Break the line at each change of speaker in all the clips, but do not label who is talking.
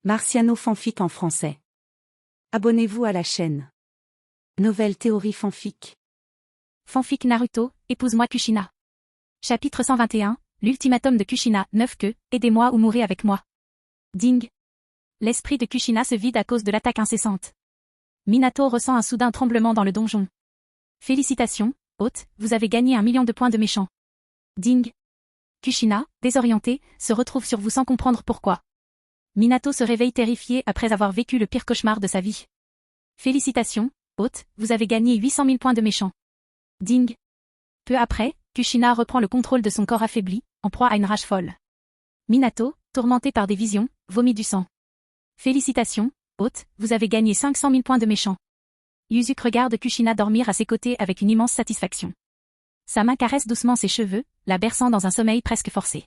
Marciano fanfic en français. Abonnez-vous à la chaîne. Nouvelle théorie fanfic.
Fanfic Naruto, épouse-moi Kushina. Chapitre 121, l'ultimatum de Kushina, 9 que, aidez-moi ou mourrez avec moi. Ding. L'esprit de Kushina se vide à cause de l'attaque incessante. Minato ressent un soudain tremblement dans le donjon. Félicitations, hôte, vous avez gagné 1 million de points de méchant. Ding. Kushina, désorienté, se retrouve sur vous sans comprendre pourquoi. Minato se réveille terrifié après avoir vécu le pire cauchemar de sa vie. Félicitations, hôte, vous avez gagné 800 000 points de méchant. Ding. Peu après, Kushina reprend le contrôle de son corps affaibli, en proie à une rage folle. Minato, tourmenté par des visions, vomit du sang. Félicitations, hôte, vous avez gagné 500 000 points de méchant. Yuzuki regarde Kushina dormir à ses côtés avec une immense satisfaction. Sa main caresse doucement ses cheveux, la berçant dans un sommeil presque forcé.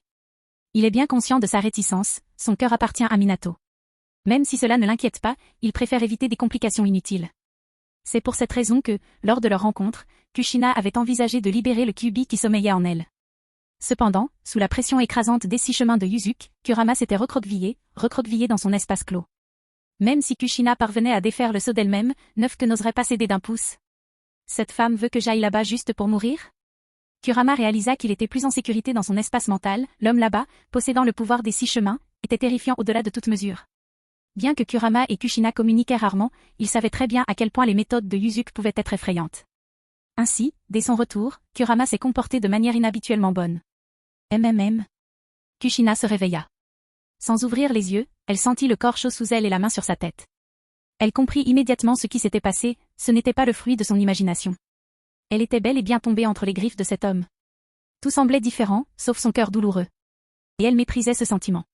Il est bien conscient de sa réticence, son cœur appartient à Minato. Même si cela ne l'inquiète pas, il préfère éviter des complications inutiles. C'est pour cette raison que, lors de leur rencontre, Kushina avait envisagé de libérer le Kyuubi qui sommeillait en elle. Cependant, sous la pression écrasante des 6 chemins de Yuzuki, Kurama s'était recroquevillé dans son espace clos. Même si Kushina parvenait à défaire le saut d'elle-même, Neuf que n'oserait pas céder d'un pouce. Cette femme veut que j'aille là-bas juste pour mourir? Kurama réalisa qu'il était plus en sécurité dans son espace mental, l'homme là-bas, possédant le pouvoir des 6 chemins, était terrifiant au-delà de toute mesure. Bien que Kurama et Kushina communiquaient rarement, ils savaient très bien à quel point les méthodes de Yuzuki pouvaient être effrayantes. Ainsi, dès son retour, Kurama s'est comporté de manière inhabituellement bonne. Kushina se réveilla. Sans ouvrir les yeux, elle sentit le corps chaud sous elle et la main sur sa tête. Elle comprit immédiatement ce qui s'était passé, ce n'était pas le fruit de son imagination. Elle était bel et bien tombée entre les griffes de cet homme. Tout semblait différent, sauf son cœur douloureux. Et elle méprisait ce sentiment.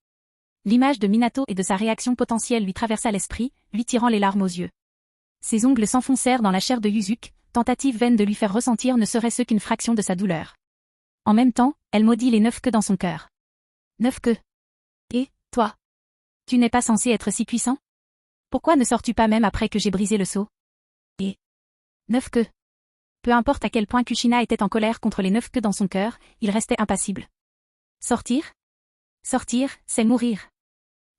L'image de Minato et de sa réaction potentielle lui traversa l'esprit, lui tirant les larmes aux yeux. Ses ongles s'enfoncèrent dans la chair de Yuzuki, tentative vaine de lui faire ressentir ne serait-ce qu'une fraction de sa douleur. En même temps, elle maudit les 9 que dans son cœur. 9 que. Et, toi? Tu n'es pas censé être si puissant? Pourquoi ne sors-tu pas même après que j'ai brisé le sceau? Et 9 que. Peu importe à quel point Kushina était en colère contre les 9 que dans son cœur, il restait impassible. Sortir? Sortir, c'est mourir.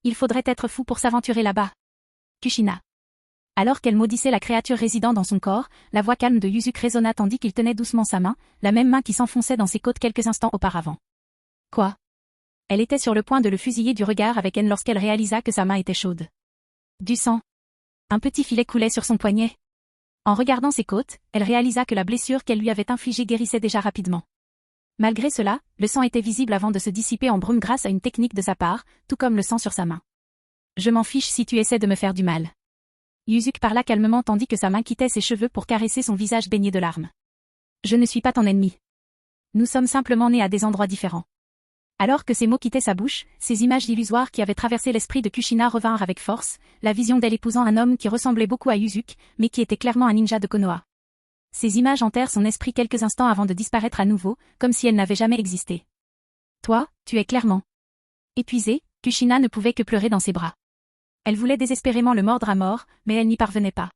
Il faudrait être fou pour s'aventurer là-bas. Kushina. Alors qu'elle maudissait la créature résidant dans son corps, la voix calme de Yuzuki résonna tandis qu'il tenait doucement sa main, la même main qui s'enfonçait dans ses côtes quelques instants auparavant. Quoi? Elle était sur le point de le fusiller du regard avec haine lorsqu'elle réalisa que sa main était chaude. Du sang. Un petit filet coulait sur son poignet. En regardant ses côtes, elle réalisa que la blessure qu'elle lui avait infligée guérissait déjà rapidement. Malgré cela, le sang était visible avant de se dissiper en brume grâce à une technique de sa part, tout comme le sang sur sa main. Je m'en fiche si tu essaies de me faire du mal. Yuzuki parla calmement tandis que sa main quittait ses cheveux pour caresser son visage baigné de larmes. Je ne suis pas ton ennemi. Nous sommes simplement nés à des endroits différents. Alors que ces mots quittaient sa bouche, ces images illusoires qui avaient traversé l'esprit de Kushina revinrent avec force, la vision d'elle épousant un homme qui ressemblait beaucoup à Yuzuki, mais qui était clairement un ninja de Konoha. Ces images hantèrent son esprit quelques instants avant de disparaître à nouveau, comme si elles n'avaient jamais existé. Toi, tu es clairement. Épuisée, Kushina ne pouvait que pleurer dans ses bras. Elle voulait désespérément le mordre à mort, mais elle n'y parvenait pas.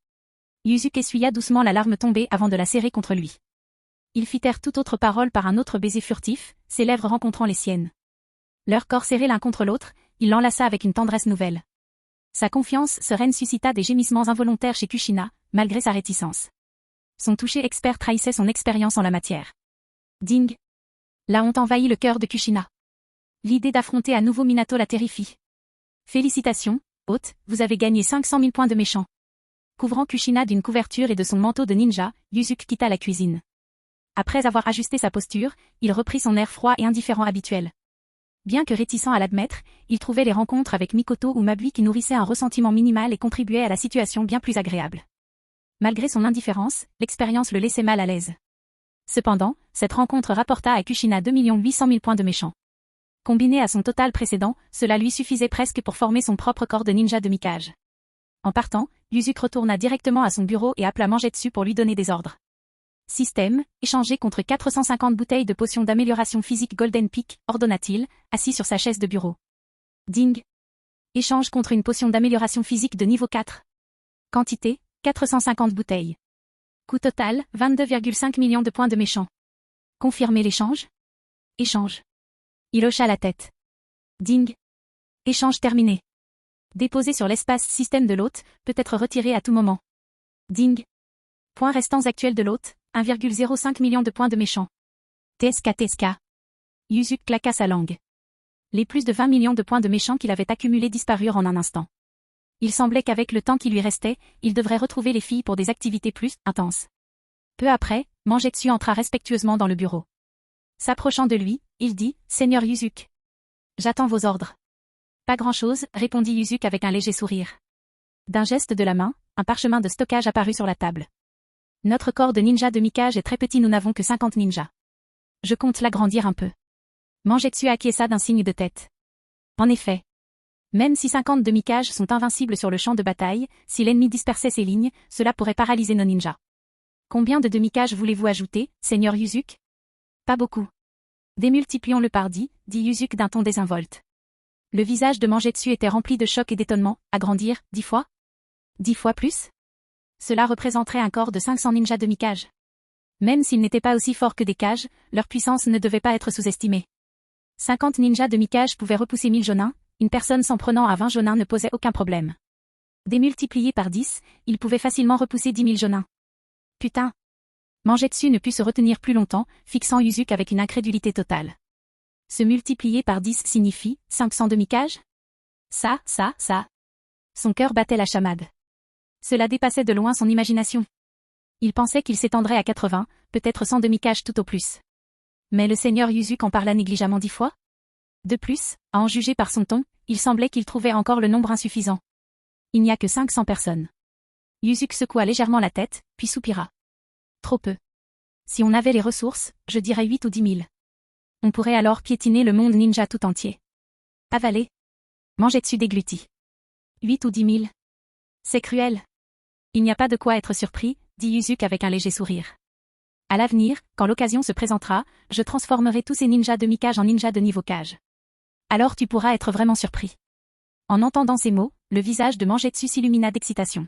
Yuzuki essuya doucement la larme tombée avant de la serrer contre lui. Ils fit taire toute autre parole par un autre baiser furtif, ses lèvres rencontrant les siennes. Leurs corps serrés l'un contre l'autre, il l'enlaça avec une tendresse nouvelle. Sa confiance sereine suscita des gémissements involontaires chez Kushina, malgré sa réticence. Son toucher expert trahissait son expérience en la matière. Ding. La honte envahit le cœur de Kushina. L'idée d'affronter à nouveau Minato la terrifie. Félicitations, hôte, vous avez gagné 500 000 points de méchant. Couvrant Kushina d'une couverture et de son manteau de ninja, Yuzuki quitta la cuisine. Après avoir ajusté sa posture, il reprit son air froid et indifférent habituel. Bien que réticent à l'admettre, il trouvait les rencontres avec Mikoto ou Mabui qui nourrissaient un ressentiment minimal et contribuaient à la situation bien plus agréable. Malgré son indifférence, l'expérience le laissait mal à l'aise. Cependant, cette rencontre rapporta à Kushina 2 800 000 points de méchant. Combiné à son total précédent, cela lui suffisait presque pour former son propre corps de ninja de Mikage. En partant, Yuzuki retourna directement à son bureau et appela Mangetsu pour lui donner des ordres. Système, échangé contre 450 bouteilles de potions d'amélioration physique Golden Peak, ordonna-t-il, assis sur sa chaise de bureau. Ding. Échange contre une potion d'amélioration physique de niveau 4. Quantité, 450 bouteilles. Coût total, 22,5 millions de points de méchant. Confirmer l'échange? Échange. Il hocha la tête. Ding. Échange terminé. Déposé sur l'espace système de l'hôte, peut être retiré à tout moment. Ding. Points restants actuels de l'hôte, 1,05 million de points de méchant. TSK. Yuzuki claqua sa langue. Les plus de 20 millions de points de méchant qu'il avait accumulés disparurent en un instant. Il semblait qu'avec le temps qui lui restait, il devrait retrouver les filles pour des activités plus intenses. Peu après, Mangetsu entra respectueusement dans le bureau. S'approchant de lui, il dit « Seigneur Yuzuki. J'attends vos ordres. » Pas grand-chose, répondit Yuzuki avec un léger sourire. D'un geste de la main, un parchemin de stockage apparut sur la table. Notre corps de ninja de Mikage est très petit, nous n'avons que 50 ninjas. Je compte l'agrandir un peu. Mangetsu acquiesça d'un signe de tête. En effet. Même si 50 de Mikage sont invincibles sur le champ de bataille, si l'ennemi dispersait ses lignes, cela pourrait paralyser nos ninjas. Combien de Mikage voulez-vous ajouter, Seigneur Yuzuki? Pas beaucoup. Démultiplions-le par 10, dit Yuzuki d'un ton désinvolte. Le visage de Mangetsu était rempli de choc et d'étonnement. Agrandir, 10 fois? 10 fois plus? Cela représenterait un corps de 500 ninjas de Mikage. Même s'ils n'étaient pas aussi forts que des Kages, leur puissance ne devait pas être sous-estimée. 50 ninjas de Mikage pouvaient repousser 1000 jonins, une personne s'en prenant à 20 jonins ne posait aucun problème. Démultiplié par 10, il pouvait facilement repousser 10 000 jonins. Putain! Mangetsu ne put se retenir plus longtemps, fixant Yuzuki avec une incrédulité totale. Se multiplier par 10 signifie 500 de Mikage? Ça. Son cœur battait la chamade. Cela dépassait de loin son imagination. Il pensait qu'il s'étendrait à 80, peut-être 100 de Mikage tout au plus. Mais le seigneur Yuzuki en parla négligemment 10 fois? De plus, à en juger par son ton, il semblait qu'il trouvait encore le nombre insuffisant. Il n'y a que 500 personnes. Yuzuki secoua légèrement la tête, puis soupira. Trop peu. Si on avait les ressources, je dirais 8 ou 10 000. On pourrait alors piétiner le monde ninja tout entier. Avaler. Mangetsu déglutit. 8 ou 10 000. C'est cruel. Il n'y a pas de quoi être surpris, dit Yuzuki avec un léger sourire. À l'avenir, quand l'occasion se présentera, je transformerai tous ces ninjas de Mikage en ninjas de niveau Kage. Alors tu pourras être vraiment surpris. En entendant ces mots, le visage de Mangetsu s'illumina d'excitation.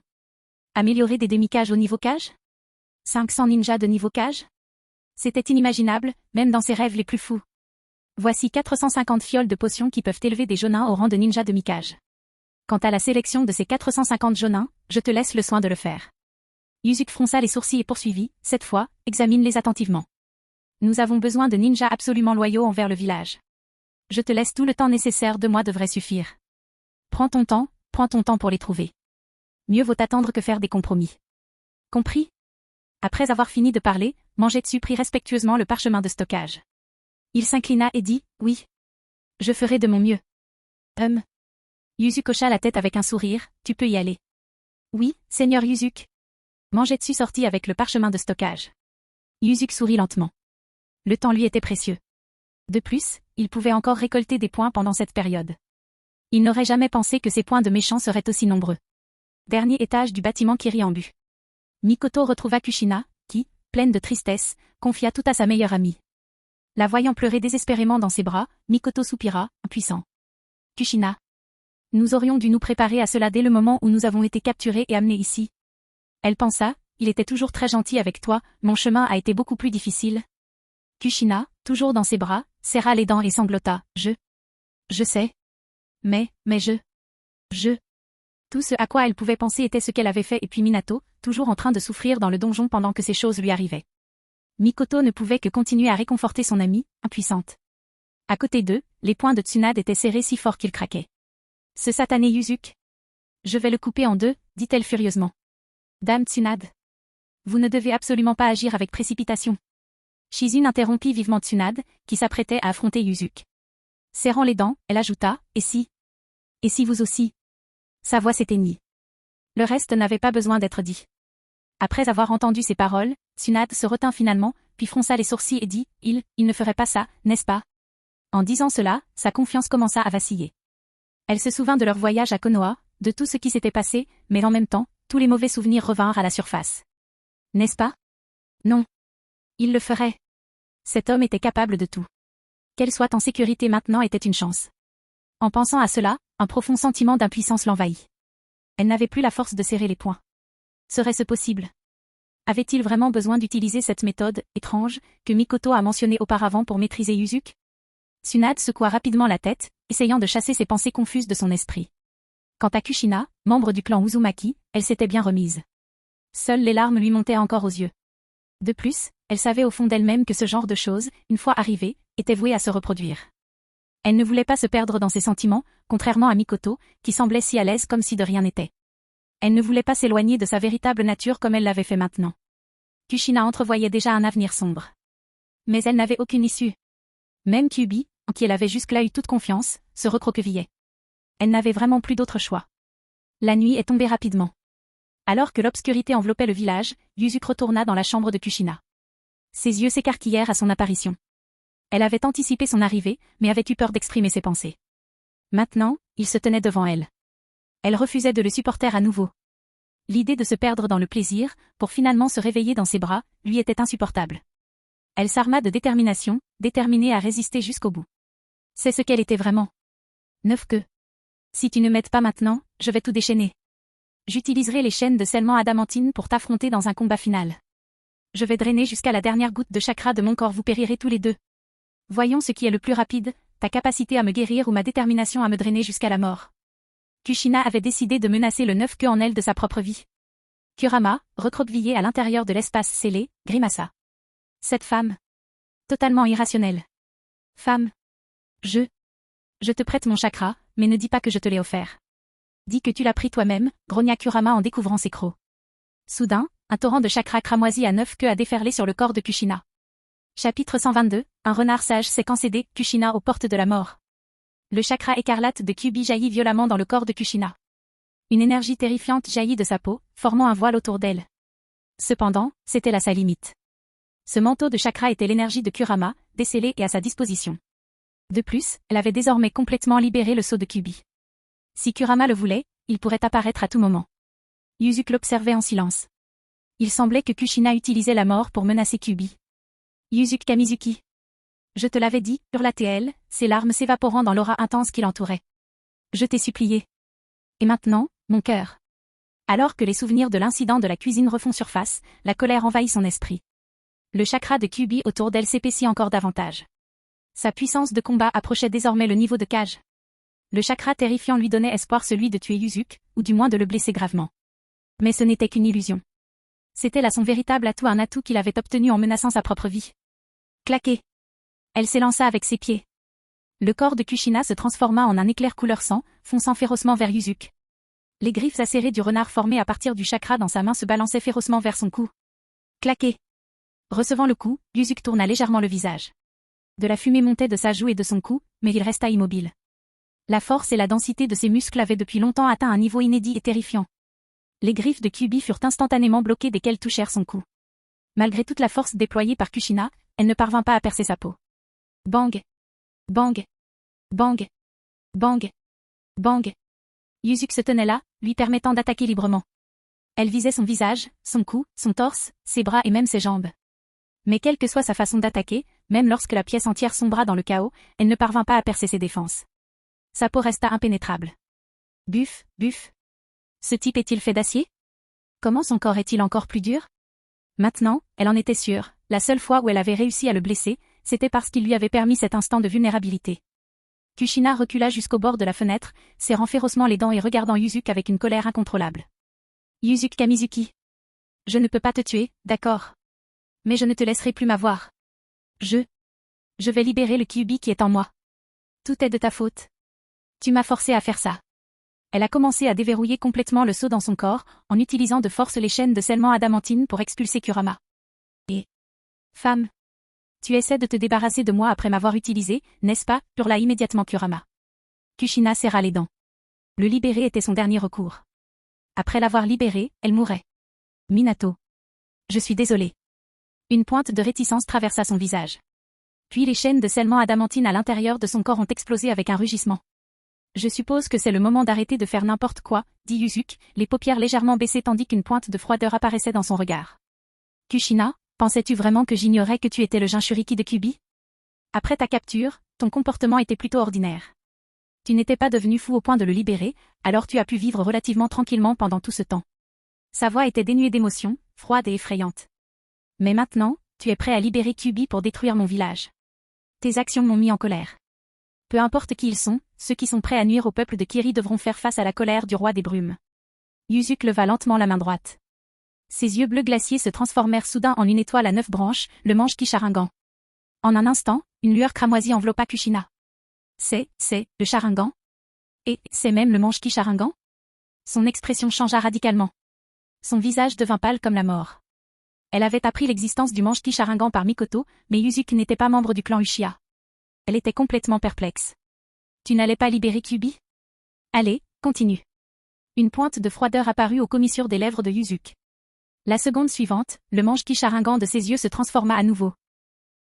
Améliorer des demi-Kage au niveau Kage? 500 ninjas de niveau Kage? C'était inimaginable, même dans ses rêves les plus fous. Voici 450 fioles de potions qui peuvent élever des jonins au rang de ninja de Mikage. Quant à la sélection de ces 450 jonins, je te laisse le soin de le faire. Yuzuki fronça les sourcils et poursuivit, cette fois, examine-les attentivement. Nous avons besoin de ninjas absolument loyaux envers le village. Je te laisse tout le temps nécessaire, 2 mois devrait suffire. Prends ton temps pour les trouver. Mieux vaut attendre que faire des compromis. Compris? Après avoir fini de parler, Mangetsu prit respectueusement le parchemin de stockage. Il s'inclina et dit, oui. Je ferai de mon mieux. Yuzuki hocha la tête avec un sourire, tu peux y aller. Oui, seigneur Yuzuki. Mangetsu sortit avec le parchemin de stockage. Yuzuki sourit lentement. Le temps lui était précieux. De plus, il pouvait encore récolter des points pendant cette période. Il n'aurait jamais pensé que ces points de méchants seraient aussi nombreux. Dernier étage du bâtiment Kiryambu. Mikoto retrouva Kushina, qui, pleine de tristesse, confia tout à sa meilleure amie. La voyant pleurer désespérément dans ses bras, Mikoto soupira, impuissant. Kushina. Nous aurions dû nous préparer à cela dès le moment où nous avons été capturés et amenés ici. Elle pensa, il était toujours très gentil avec toi, mon chemin a été beaucoup plus difficile. Kushina, toujours dans ses bras, serra les dents et sanglota, je sais. Mais je. Tout ce à quoi elle pouvait penser était ce qu'elle avait fait et puis Minato, toujours en train de souffrir dans le donjon pendant que ces choses lui arrivaient. Mikoto ne pouvait que continuer à réconforter son amie, impuissante. À côté d'eux, les poings de Tsunade étaient serrés si fort qu'ils craquaient. Ce satané Yuzuki. Je vais le couper en 2, dit-elle furieusement. Dame Tsunade. Vous ne devez absolument pas agir avec précipitation. Shizune interrompit vivement Tsunade, qui s'apprêtait à affronter Yuzuki. Serrant les dents, elle ajouta, et si vous aussi? Sa voix s'éteignit. Le reste n'avait pas besoin d'être dit. Après avoir entendu ces paroles, Tsunade se retint finalement, puis fronça les sourcils et dit, il ne ferait pas ça, n'est-ce pas? En disant cela, sa confiance commença à vaciller. Elle se souvint de leur voyage à Konoha, de tout ce qui s'était passé, mais en même temps, tous les mauvais souvenirs revinrent à la surface. N'est-ce pas? Non. Il le ferait. Cet homme était capable de tout. Qu'elle soit en sécurité maintenant était une chance. En pensant à cela, un profond sentiment d'impuissance l'envahit. Elle n'avait plus la force de serrer les poings. Serait-ce possible? Avait-il vraiment besoin d'utiliser cette méthode, étrange, que Mikoto a mentionnée auparavant pour maîtriser Yuzuki? Tsunade secoua rapidement la tête, essayant de chasser ses pensées confuses de son esprit. Quant à Kushina, membre du clan Uzumaki, elle s'était bien remise. Seules les larmes lui montaient encore aux yeux. De plus, elle savait au fond d'elle-même que ce genre de choses, une fois arrivé, était voué à se reproduire. Elle ne voulait pas se perdre dans ses sentiments, contrairement à Mikoto, qui semblait si à l'aise comme si de rien n'était. Elle ne voulait pas s'éloigner de sa véritable nature comme elle l'avait fait maintenant. Kushina entrevoyait déjà un avenir sombre. Mais elle n'avait aucune issue. Même Kyubi, en qui elle avait jusque-là eu toute confiance, se recroquevillait. Elle n'avait vraiment plus d'autre choix. La nuit est tombée rapidement. Alors que l'obscurité enveloppait le village, Yuzuki retourna dans la chambre de Kushina. Ses yeux s'écarquillèrent à son apparition. Elle avait anticipé son arrivée, mais avait eu peur d'exprimer ses pensées. Maintenant, il se tenait devant elle. Elle refusait de le supporter à nouveau. L'idée de se perdre dans le plaisir, pour finalement se réveiller dans ses bras, lui était insupportable. Elle s'arma de détermination, déterminée à résister jusqu'au bout. C'est ce qu'elle était vraiment. Neuf que. Si tu ne m'aides pas maintenant, je vais tout déchaîner. J'utiliserai les chaînes de scellement adamantine pour t'affronter dans un combat final. Je vais drainer jusqu'à la dernière goutte de chakra de mon corps, vous périrez tous les deux. Voyons ce qui est le plus rapide, ta capacité à me guérir ou ma détermination à me drainer jusqu'à la mort. Kushina avait décidé de menacer le neuf-queue en elle de sa propre vie. Kurama, recroquevillé à l'intérieur de l'espace scellé, grimaça. Cette femme. Totalement irrationnelle. Femme. Je te prête mon chakra, mais ne dis pas que je te l'ai offert. Dis que tu l'as pris toi-même, grogna Kurama en découvrant ses crocs. Soudain, un torrent de chakra cramoisi à 9 queues a déferlé sur le corps de Kushina. Chapitre 122, un renard sage s'est cancédé, Kushina aux portes de la mort. Le chakra écarlate de Kyubi jaillit violemment dans le corps de Kushina. Une énergie terrifiante jaillit de sa peau, formant un voile autour d'elle. Cependant, c'était là sa limite. Ce manteau de chakra était l'énergie de Kurama, décelée et à sa disposition. De plus, elle avait désormais complètement libéré le sceau de Kyubi. Si Kurama le voulait, il pourrait apparaître à tout moment. Yuzuki l'observait en silence. Il semblait que Kushina utilisait la mort pour menacer Kyubi. Yuzuki Kamizuki. Je te l'avais dit, hurla-t-elle, ses larmes s'évaporant dans l'aura intense qui l'entourait. Je t'ai supplié. Et maintenant, mon cœur. Alors que les souvenirs de l'incident de la cuisine refont surface, la colère envahit son esprit. Le chakra de Kyubi autour d'elle s'épaissit encore davantage. Sa puissance de combat approchait désormais le niveau de Kage. Le chakra terrifiant lui donnait espoir, celui de tuer Yuzuki, ou du moins de le blesser gravement. Mais ce n'était qu'une illusion. C'était là son véritable atout, un atout qu'il avait obtenu en menaçant sa propre vie. Claqué. Elle s'élança avec ses pieds. Le corps de Kushina se transforma en un éclair couleur sang, fonçant férocement vers Yuzuki. Les griffes acérées du renard formées à partir du chakra dans sa main se balançaient férocement vers son cou. Claqué. Recevant le coup, Yuzuki tourna légèrement le visage. De la fumée montait de sa joue et de son cou, mais il resta immobile. La force et la densité de ses muscles avaient depuis longtemps atteint un niveau inédit et terrifiant. Les griffes de Kyubi furent instantanément bloquées dès qu'elles touchèrent son cou. Malgré toute la force déployée par Kushina, elle ne parvint pas à percer sa peau. Bang! Bang! Bang! Bang! Bang! Yuzuki se tenait là, lui permettant d'attaquer librement. Elle visait son visage, son cou, son torse, ses bras et même ses jambes. Mais quelle que soit sa façon d'attaquer, même lorsque la pièce entière sombra dans le chaos, elle ne parvint pas à percer ses défenses. Sa peau resta impénétrable. Buff, buff. Ce type est-il fait d'acier? Comment son corps est-il encore plus dur? Maintenant, elle en était sûre, la seule fois où elle avait réussi à le blesser, c'était parce qu'il lui avait permis cet instant de vulnérabilité. Kushina recula jusqu'au bord de la fenêtre, serrant férocement les dents et regardant Yuzuki avec une colère incontrôlable. Yuzuki Kamizuki. Je ne peux pas te tuer, d'accord. Mais je ne te laisserai plus m'avoir. Je vais libérer le Kyubi qui est en moi. Tout est de ta faute. Tu m'as forcé à faire ça. Elle a commencé à déverrouiller complètement le sceau dans son corps, en utilisant de force les chaînes de scellement adamantine pour expulser Kurama. Et... Femme. Tu essaies de te débarrasser de moi après m'avoir utilisé, n'est-ce pas? Hurla immédiatement Kurama. Kushina serra les dents. Le libérer était son dernier recours. Après l'avoir libéré, elle mourrait. Minato. Je suis désolée. Une pointe de réticence traversa son visage. Puis les chaînes de scellement adamantine à l'intérieur de son corps ont explosé avec un rugissement. Je suppose que c'est le moment d'arrêter de faire n'importe quoi, dit Yuzuki, les paupières légèrement baissées tandis qu'une pointe de froideur apparaissait dans son regard. Kushina, pensais-tu vraiment que j'ignorais que tu étais le Jinchuriki de Kyubi? Après ta capture, ton comportement était plutôt ordinaire. Tu n'étais pas devenu fou au point de le libérer, alors tu as pu vivre relativement tranquillement pendant tout ce temps. Sa voix était dénuée d'émotion, froide et effrayante. Mais maintenant, tu es prêt à libérer Kyubi pour détruire mon village. Tes actions m'ont mis en colère. Peu importe qui ils sont, ceux qui sont prêts à nuire au peuple de Kiri devront faire face à la colère du roi des brumes. Yuzuk leva lentement la main droite. Ses yeux bleus glaciers se transformèrent soudain en une étoile à 9 branches, le manche Kisharingan. En un instant, une lueur cramoisie enveloppa Kushina. C'est le Sharingan? Et c'est même le manche Kisharingan? Son expression changea radicalement. Son visage devint pâle comme la mort. Elle avait appris l'existence du manche Kisharingan par Mikoto, mais Yuzuk n'était pas membre du clan Uchiha. Elle était complètement perplexe. Tu n'allais pas libérer Kyubi? Allez, continue. Une pointe de froideur apparut aux commissures des lèvres de Yuzuk. La seconde suivante, le manche Kisharingan de ses yeux se transforma à nouveau.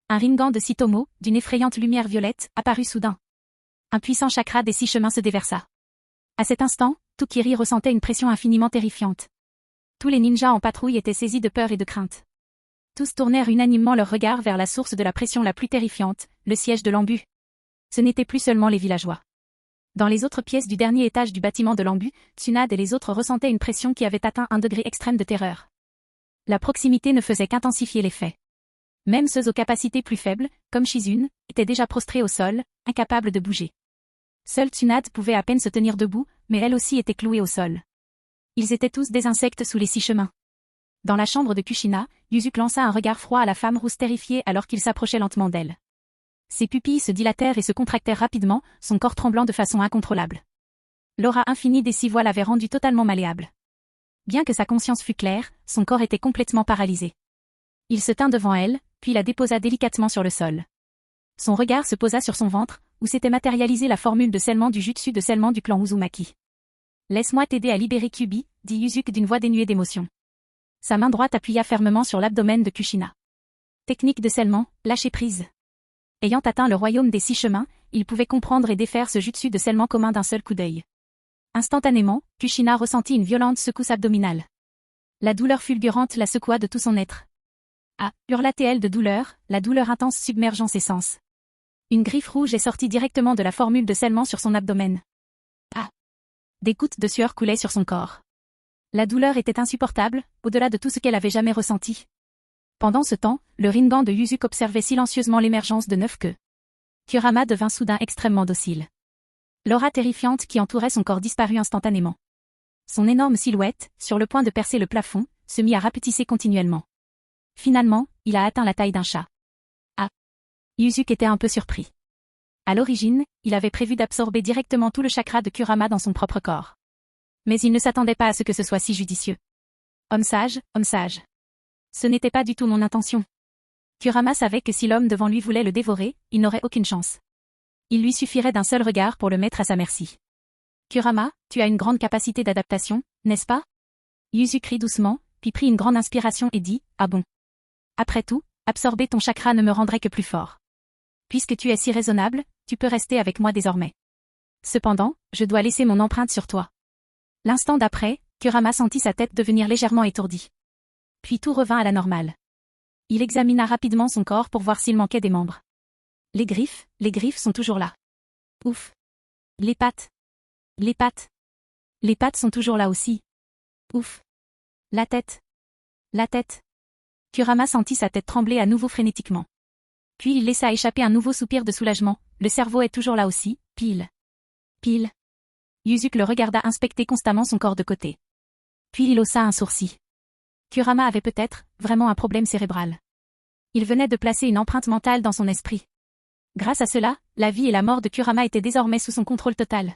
Un Rinnegan de 6 tomos, d'une effrayante lumière violette, apparut soudain. Un puissant chakra des 6 chemins se déversa. À cet instant, tout Kiri ressentait une pression infiniment terrifiante. Tous les ninjas en patrouille étaient saisis de peur et de crainte. Tous tournèrent unanimement leur regard vers la source de la pression la plus terrifiante, le siège de l'embu. Ce n'étaient plus seulement les villageois. Dans les autres pièces du dernier étage du bâtiment de l'embu, Tsunade et les autres ressentaient une pression qui avait atteint un degré extrême de terreur. La proximité ne faisait qu'intensifier l'effet. Même ceux aux capacités plus faibles, comme Shizune, étaient déjà prostrés au sol, incapables de bouger. Seule Tsunade pouvait à peine se tenir debout, mais elle aussi était clouée au sol. Ils étaient tous des insectes sous les 6 chemins. Dans la chambre de Kushina, Yuzuk lança un regard froid à la femme rousse terrifiée alors qu'il s'approchait lentement d'elle. Ses pupilles se dilatèrent et se contractèrent rapidement, son corps tremblant de façon incontrôlable. L'aura infinie des 6 voiles l'avait rendu totalement malléable. Bien que sa conscience fût claire, son corps était complètement paralysé. Il se tint devant elle, puis la déposa délicatement sur le sol. Son regard se posa sur son ventre, où s'était matérialisée la formule de scellement du jutsu de scellement du clan Uzumaki. « Laisse-moi t'aider à libérer Kyubi », dit Yuzuk d'une voix dénuée d'émotion. Sa main droite appuya fermement sur l'abdomen de Kushina. Technique de scellement, lâcher prise. Ayant atteint le royaume des 6 chemins, il pouvait comprendre et défaire ce jutsu de scellement commun d'un seul coup d'œil. Instantanément, Kushina ressentit une violente secousse abdominale. La douleur fulgurante la secoua de tout son être. Ah, hurla-t-elle de douleur, la douleur intense submergeant ses sens. Une griffe rouge est sortie directement de la formule de scellement sur son abdomen. Ah! Des gouttes de sueur coulaient sur son corps. La douleur était insupportable, au-delà de tout ce qu'elle avait jamais ressenti. Pendant ce temps, le Rinnegan de Yuzuk observait silencieusement l'émergence de 9 queues. Kurama devint soudain extrêmement docile. L'aura terrifiante qui entourait son corps disparut instantanément. Son énorme silhouette, sur le point de percer le plafond, se mit à rapetisser continuellement. Finalement, il a atteint la taille d'un chat. Ah! Yuzuk était un peu surpris. À l'origine, il avait prévu d'absorber directement tout le chakra de Kurama dans son propre corps. Mais il ne s'attendait pas à ce que ce soit si judicieux. Homme sage, homme sage. Ce n'était pas du tout mon intention. Kurama savait que si l'homme devant lui voulait le dévorer, il n'aurait aucune chance. Il lui suffirait d'un seul regard pour le mettre à sa merci. Kurama, tu as une grande capacité d'adaptation, n'est-ce pas? Yuzuk rit doucement, puis prit une grande inspiration et dit, ah bon. Après tout, absorber ton chakra ne me rendrait que plus fort. Puisque tu es si raisonnable, tu peux rester avec moi désormais. Cependant, je dois laisser mon empreinte sur toi. L'instant d'après, Kurama sentit sa tête devenir légèrement étourdie. Puis tout revint à la normale. Il examina rapidement son corps pour voir s'il manquait des membres. Les griffes sont toujours là. Ouf. Les pattes sont toujours là aussi. Ouf. La tête. Kurama sentit sa tête trembler à nouveau frénétiquement. Puis il laissa échapper un nouveau soupir de soulagement, le cerveau est toujours là aussi, pile. Yuzuk le regarda inspecter constamment son corps de côté. Puis il haussa un sourcil. Kurama avait peut-être, vraiment un problème cérébral. Il venait de placer une empreinte mentale dans son esprit. Grâce à cela, la vie et la mort de Kurama étaient désormais sous son contrôle total.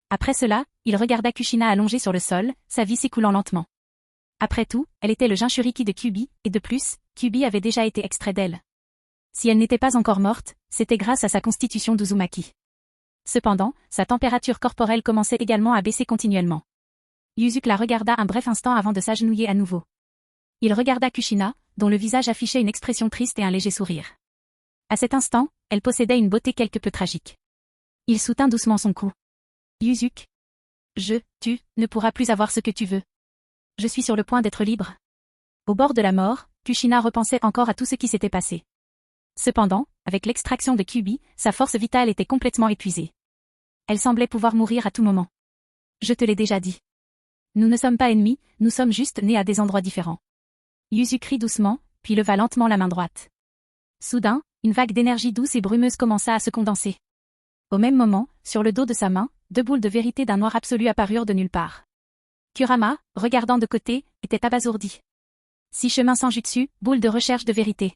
Après cela, il regarda Kushina allongée sur le sol, sa vie s'écoulant lentement. Après tout, elle était le Jinchuriki de Kyubi, et de plus, Kyubi avait déjà été extrait d'elle. Si elle n'était pas encore morte, c'était grâce à sa constitution d'Uzumaki. Cependant, sa température corporelle commençait également à baisser continuellement. Yuzuk la regarda un bref instant avant de s'agenouiller à nouveau. Il regarda Kushina, dont le visage affichait une expression triste et un léger sourire. À cet instant, elle possédait une beauté quelque peu tragique. Il soutint doucement son cou. Yuzuk. Tu ne pourras plus avoir ce que tu veux. Je suis sur le point d'être libre. Au bord de la mort, Kushina repensait encore à tout ce qui s'était passé. Cependant, avec l'extraction de Kyubi, sa force vitale était complètement épuisée. Elle semblait pouvoir mourir à tout moment. Je te l'ai déjà dit. Nous ne sommes pas ennemis, nous sommes juste nés à des endroits différents. Yuzuk rit doucement, puis leva lentement la main droite. Soudain, une vague d'énergie douce et brumeuse commença à se condenser. Au même moment, sur le dos de sa main, 2 boules de vérité d'un noir absolu apparurent de nulle part. Kurama, regardant de côté, était abasourdi. 6 chemins sans jutsu, boule de recherche de vérité.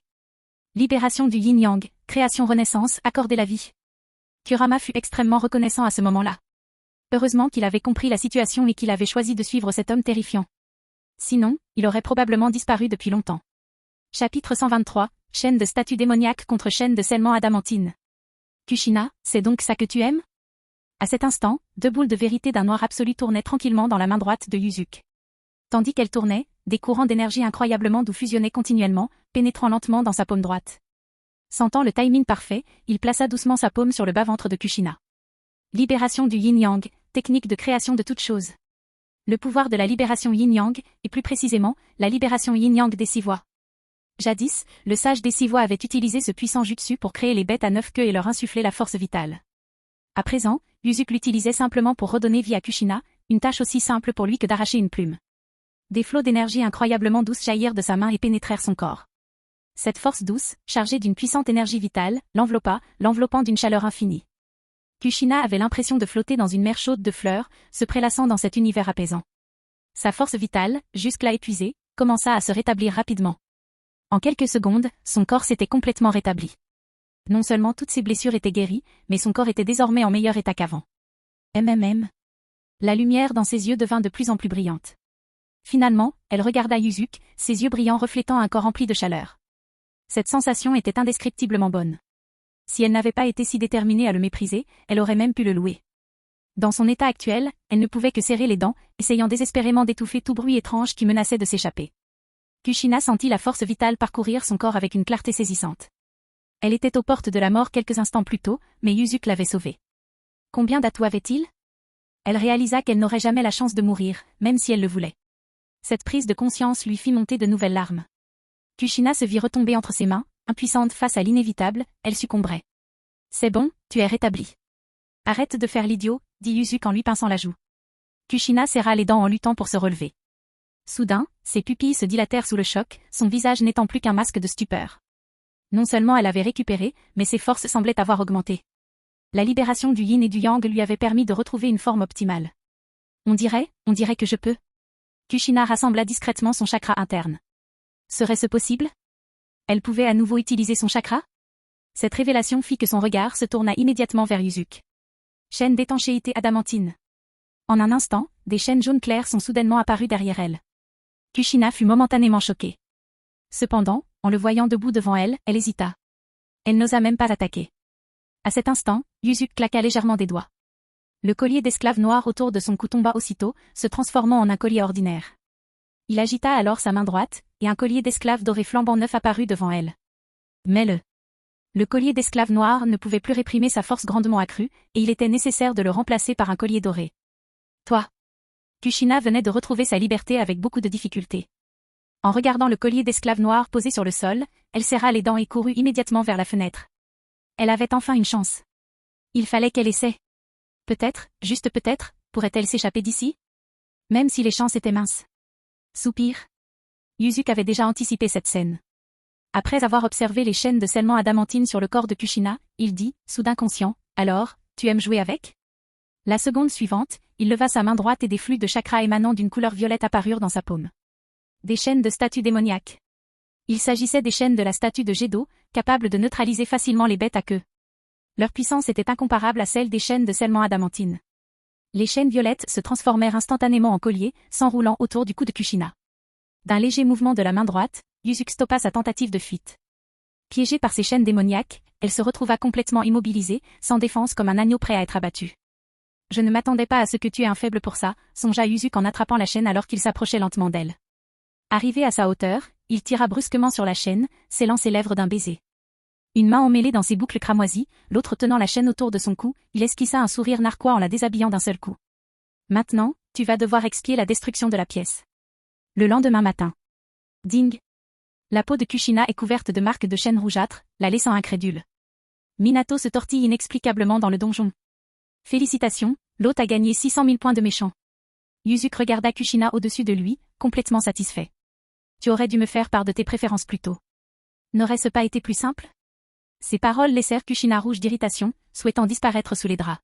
Libération du yin-yang, création renaissance, accorder la vie. Kurama fut extrêmement reconnaissant à ce moment-là. Heureusement qu'il avait compris la situation et qu'il avait choisi de suivre cet homme terrifiant. Sinon, il aurait probablement disparu depuis longtemps. Chapitre 123, chaîne de statues démoniaques contre chaîne de scellement adamantine. Kushina, c'est donc ça que tu aimes? À cet instant, 2 boules de vérité d'un noir absolu tournaient tranquillement dans la main droite de Yuzuki. Tandis qu'elles tournaient, des courants d'énergie incroyablement doux fusionnaient continuellement, pénétrant lentement dans sa paume droite. Sentant le timing parfait, il plaça doucement sa paume sur le bas-ventre de Kushina. Libération du yin-yang, technique de création de toutes choses. Le pouvoir de la libération yin-yang, et plus précisément, la libération yin-yang des 6 voies. Jadis, le sage des 6 voies avait utilisé ce puissant jutsu pour créer les bêtes à 9 queues et leur insuffler la force vitale. À présent, Yuzuki l'utilisait simplement pour redonner vie à Kushina, une tâche aussi simple pour lui que d'arracher une plume. Des flots d'énergie incroyablement douces jaillirent de sa main et pénétrèrent son corps. Cette force douce, chargée d'une puissante énergie vitale, l'enveloppant d'une chaleur infinie. Kushina avait l'impression de flotter dans une mer chaude de fleurs, se prélassant dans cet univers apaisant. Sa force vitale, jusque-là épuisée, commença à se rétablir rapidement. En quelques secondes, son corps s'était complètement rétabli. Non seulement toutes ses blessures étaient guéries, mais son corps était désormais en meilleur état qu'avant. La lumière dans ses yeux devint de plus en plus brillante. Finalement, elle regarda Yuzuki, ses yeux brillants reflétant un corps rempli de chaleur. Cette sensation était indescriptiblement bonne. Si elle n'avait pas été si déterminée à le mépriser, elle aurait même pu le louer. Dans son état actuel, elle ne pouvait que serrer les dents, essayant désespérément d'étouffer tout bruit étrange qui menaçait de s'échapper. Kushina sentit la force vitale parcourir son corps avec une clarté saisissante. Elle était aux portes de la mort quelques instants plus tôt, mais Yuzuki l'avait sauvée. Combien d'atouts avait-il? Elle réalisa qu'elle n'aurait jamais la chance de mourir, même si elle le voulait. Cette prise de conscience lui fit monter de nouvelles larmes. Kushina se vit retomber entre ses mains, impuissante face à l'inévitable, elle succomberait. C'est bon, tu es rétabli. Arrête de faire l'idiot, dit Yuzuki en lui pinçant la joue. Kushina serra les dents en luttant pour se relever. Soudain, ses pupilles se dilatèrent sous le choc, son visage n'étant plus qu'un masque de stupeur. Non seulement elle avait récupéré, mais ses forces semblaient avoir augmenté. La libération du yin et du yang lui avait permis de retrouver une forme optimale. On dirait que je peux. Kushina rassembla discrètement son chakra interne. Serait-ce possible? Elle pouvait à nouveau utiliser son chakra? Cette révélation fit que son regard se tourna immédiatement vers Yuzuki. Chaîne d'étanchéité adamantine. En un instant, des chaînes jaunes claires sont soudainement apparues derrière elle. Kushina fut momentanément choquée. Cependant, en le voyant debout devant elle, elle hésita. Elle n'osa même pas attaquer. À cet instant, Yuzuki claqua légèrement des doigts. Le collier d'esclave noir autour de son cou tomba aussitôt, se transformant en un collier ordinaire. Il agita alors sa main droite, et un collier d'esclave doré flambant neuf apparut devant elle. Mais le collier d'esclave noir ne pouvait plus réprimer sa force grandement accrue, et il était nécessaire de le remplacer par un collier doré. Toi. Kushina venait de retrouver sa liberté avec beaucoup de difficulté. En regardant le collier d'esclave noir posé sur le sol, elle serra les dents et courut immédiatement vers la fenêtre. Elle avait enfin une chance. Il fallait qu'elle essaie. Peut-être, juste peut-être, pourrait-elle s'échapper d'ici? Même si les chances étaient minces. Soupir. Yuzuki avait déjà anticipé cette scène. Après avoir observé les chaînes de scellement adamantine sur le corps de Kushina, il dit, soudain conscient, « Alors, tu aimes jouer avec ?» La seconde suivante, il leva sa main droite et des flux de chakras émanant d'une couleur violette apparurent dans sa paume. Des chaînes de statues démoniaques. Il s'agissait des chaînes de la statue de Gedo, capables de neutraliser facilement les bêtes à queue. Leur puissance était incomparable à celle des chaînes de scellement adamantine. Les chaînes violettes se transformèrent instantanément en colliers, s'enroulant autour du cou de Kushina. D'un léger mouvement de la main droite, Yuzuki stoppa sa tentative de fuite. Piégée par ces chaînes démoniaques, elle se retrouva complètement immobilisée, sans défense comme un agneau prêt à être abattu. Je ne m'attendais pas à ce que tu aies un faible pour ça, songea Yuzuki en attrapant la chaîne alors qu'il s'approchait lentement d'elle. Arrivé à sa hauteur, il tira brusquement sur la chaîne, scellant ses lèvres d'un baiser. Une main emmêlée dans ses boucles cramoisies, l'autre tenant la chaîne autour de son cou, il esquissa un sourire narquois en la déshabillant d'un seul coup. Maintenant, tu vas devoir expier la destruction de la pièce. Le lendemain matin. Ding. La peau de Kushina est couverte de marques de chaînes rougeâtres, la laissant incrédule. Minato se tortille inexplicablement dans le donjon. Félicitations, l'hôte a gagné 600 000 points de méchant. Yuzuki regarda Kushina au-dessus de lui, complètement satisfait. Tu aurais dû me faire part de tes préférences plus tôt. N'aurait-ce pas été plus simple? Ces paroles laissèrent Kushina rouge d'irritation, souhaitant disparaître sous les draps.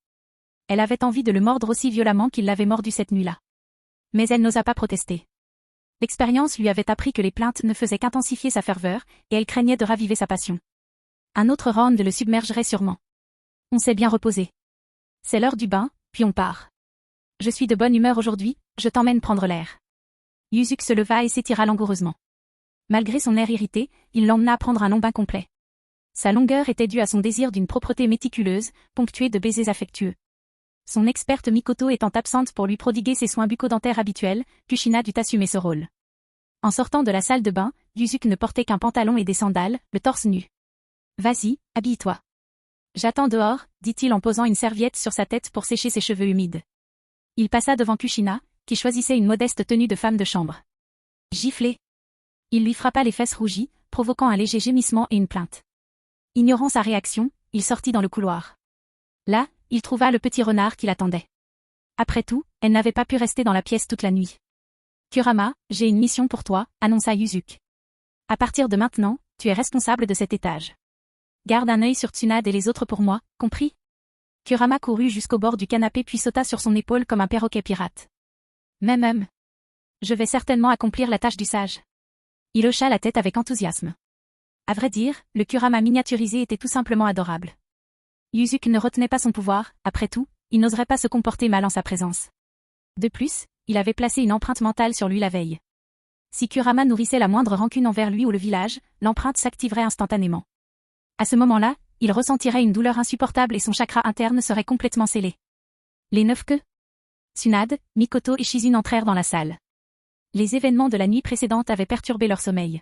Elle avait envie de le mordre aussi violemment qu'il l'avait mordu cette nuit-là. Mais elle n'osa pas protester. L'expérience lui avait appris que les plaintes ne faisaient qu'intensifier sa ferveur, et elle craignait de raviver sa passion. Un autre round le submergerait sûrement. On s'est bien reposé. C'est l'heure du bain, puis on part. Je suis de bonne humeur aujourd'hui, je t'emmène prendre l'air. Yuzuki se leva et s'étira langoureusement. Malgré son air irrité, il l'emmena prendre un long bain complet. Sa longueur était due à son désir d'une propreté méticuleuse, ponctuée de baisers affectueux. Son experte Mikoto étant absente pour lui prodiguer ses soins bucco-dentaires habituels, Kushina dut assumer ce rôle. En sortant de la salle de bain, Yuzuki ne portait qu'un pantalon et des sandales, le torse nu. « Vas-y, habille-toi. »« J'attends dehors, » dit-il en posant une serviette sur sa tête pour sécher ses cheveux humides. Il passa devant Kushina, qui choisissait une modeste tenue de femme de chambre. Giflé. Il lui frappa les fesses rougies, provoquant un léger gémissement et une plainte. Ignorant sa réaction, il sortit dans le couloir. Là, il trouva le petit renard qui l'attendait. Après tout, elle n'avait pas pu rester dans la pièce toute la nuit. « Kurama, j'ai une mission pour toi », annonça Yuzuki. « À partir de maintenant, tu es responsable de cet étage. Garde un œil sur Tsunade et les autres pour moi, compris ?» Kurama courut jusqu'au bord du canapé puis sauta sur son épaule comme un perroquet pirate. « Même. Je vais certainement accomplir la tâche du sage. » Il hocha la tête avec enthousiasme. À vrai dire, le Kurama miniaturisé était tout simplement adorable. Yuzuki ne retenait pas son pouvoir, après tout, il n'oserait pas se comporter mal en sa présence. De plus, il avait placé une empreinte mentale sur lui la veille. Si Kurama nourrissait la moindre rancune envers lui ou le village, l'empreinte s'activerait instantanément. À ce moment-là, il ressentirait une douleur insupportable et son chakra interne serait complètement scellé. Les 9 queues. Tsunade, Mikoto et Shizune entrèrent dans la salle. Les événements de la nuit précédente avaient perturbé leur sommeil.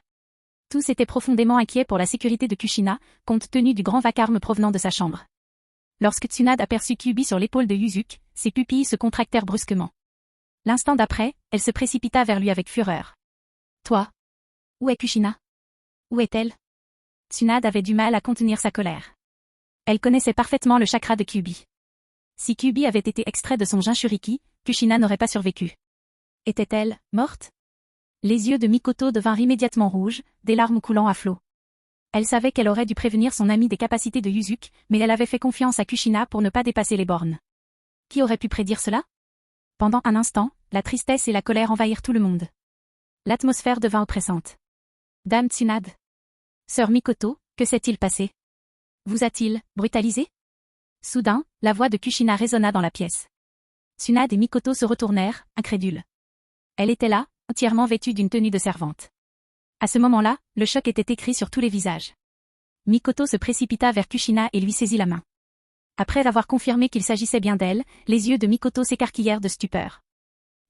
Tous étaient profondément inquiets pour la sécurité de Kushina, compte tenu du grand vacarme provenant de sa chambre. Lorsque Tsunade aperçut Kyubi sur l'épaule de Yuzuki, ses pupilles se contractèrent brusquement. L'instant d'après, elle se précipita vers lui avec fureur. « Toi? Où est Kushina? Où est-elle » Tsunade avait du mal à contenir sa colère. Elle connaissait parfaitement le chakra de Kyubi. Si Kyubi avait été extrait de son Jinchuriki, Kushina n'aurait pas survécu. Était-elle morte? Les yeux de Mikoto devinrent immédiatement rouges, des larmes coulant à flots. Elle savait qu'elle aurait dû prévenir son amie des capacités de Yuzuki, mais elle avait fait confiance à Kushina pour ne pas dépasser les bornes. Qui aurait pu prédire cela? Pendant un instant, la tristesse et la colère envahirent tout le monde. L'atmosphère devint oppressante. Dame Tsunade. Sœur Mikoto, que s'est-il passé? Vous a-t-il brutalisé? Soudain, la voix de Kushina résonna dans la pièce. Tsunade et Mikoto se retournèrent, incrédules. Elle était là, entièrement vêtue d'une tenue de servante. À ce moment-là, le choc était écrit sur tous les visages. Mikoto se précipita vers Kushina et lui saisit la main. Après avoir confirmé qu'il s'agissait bien d'elle, les yeux de Mikoto s'écarquillèrent de stupeur.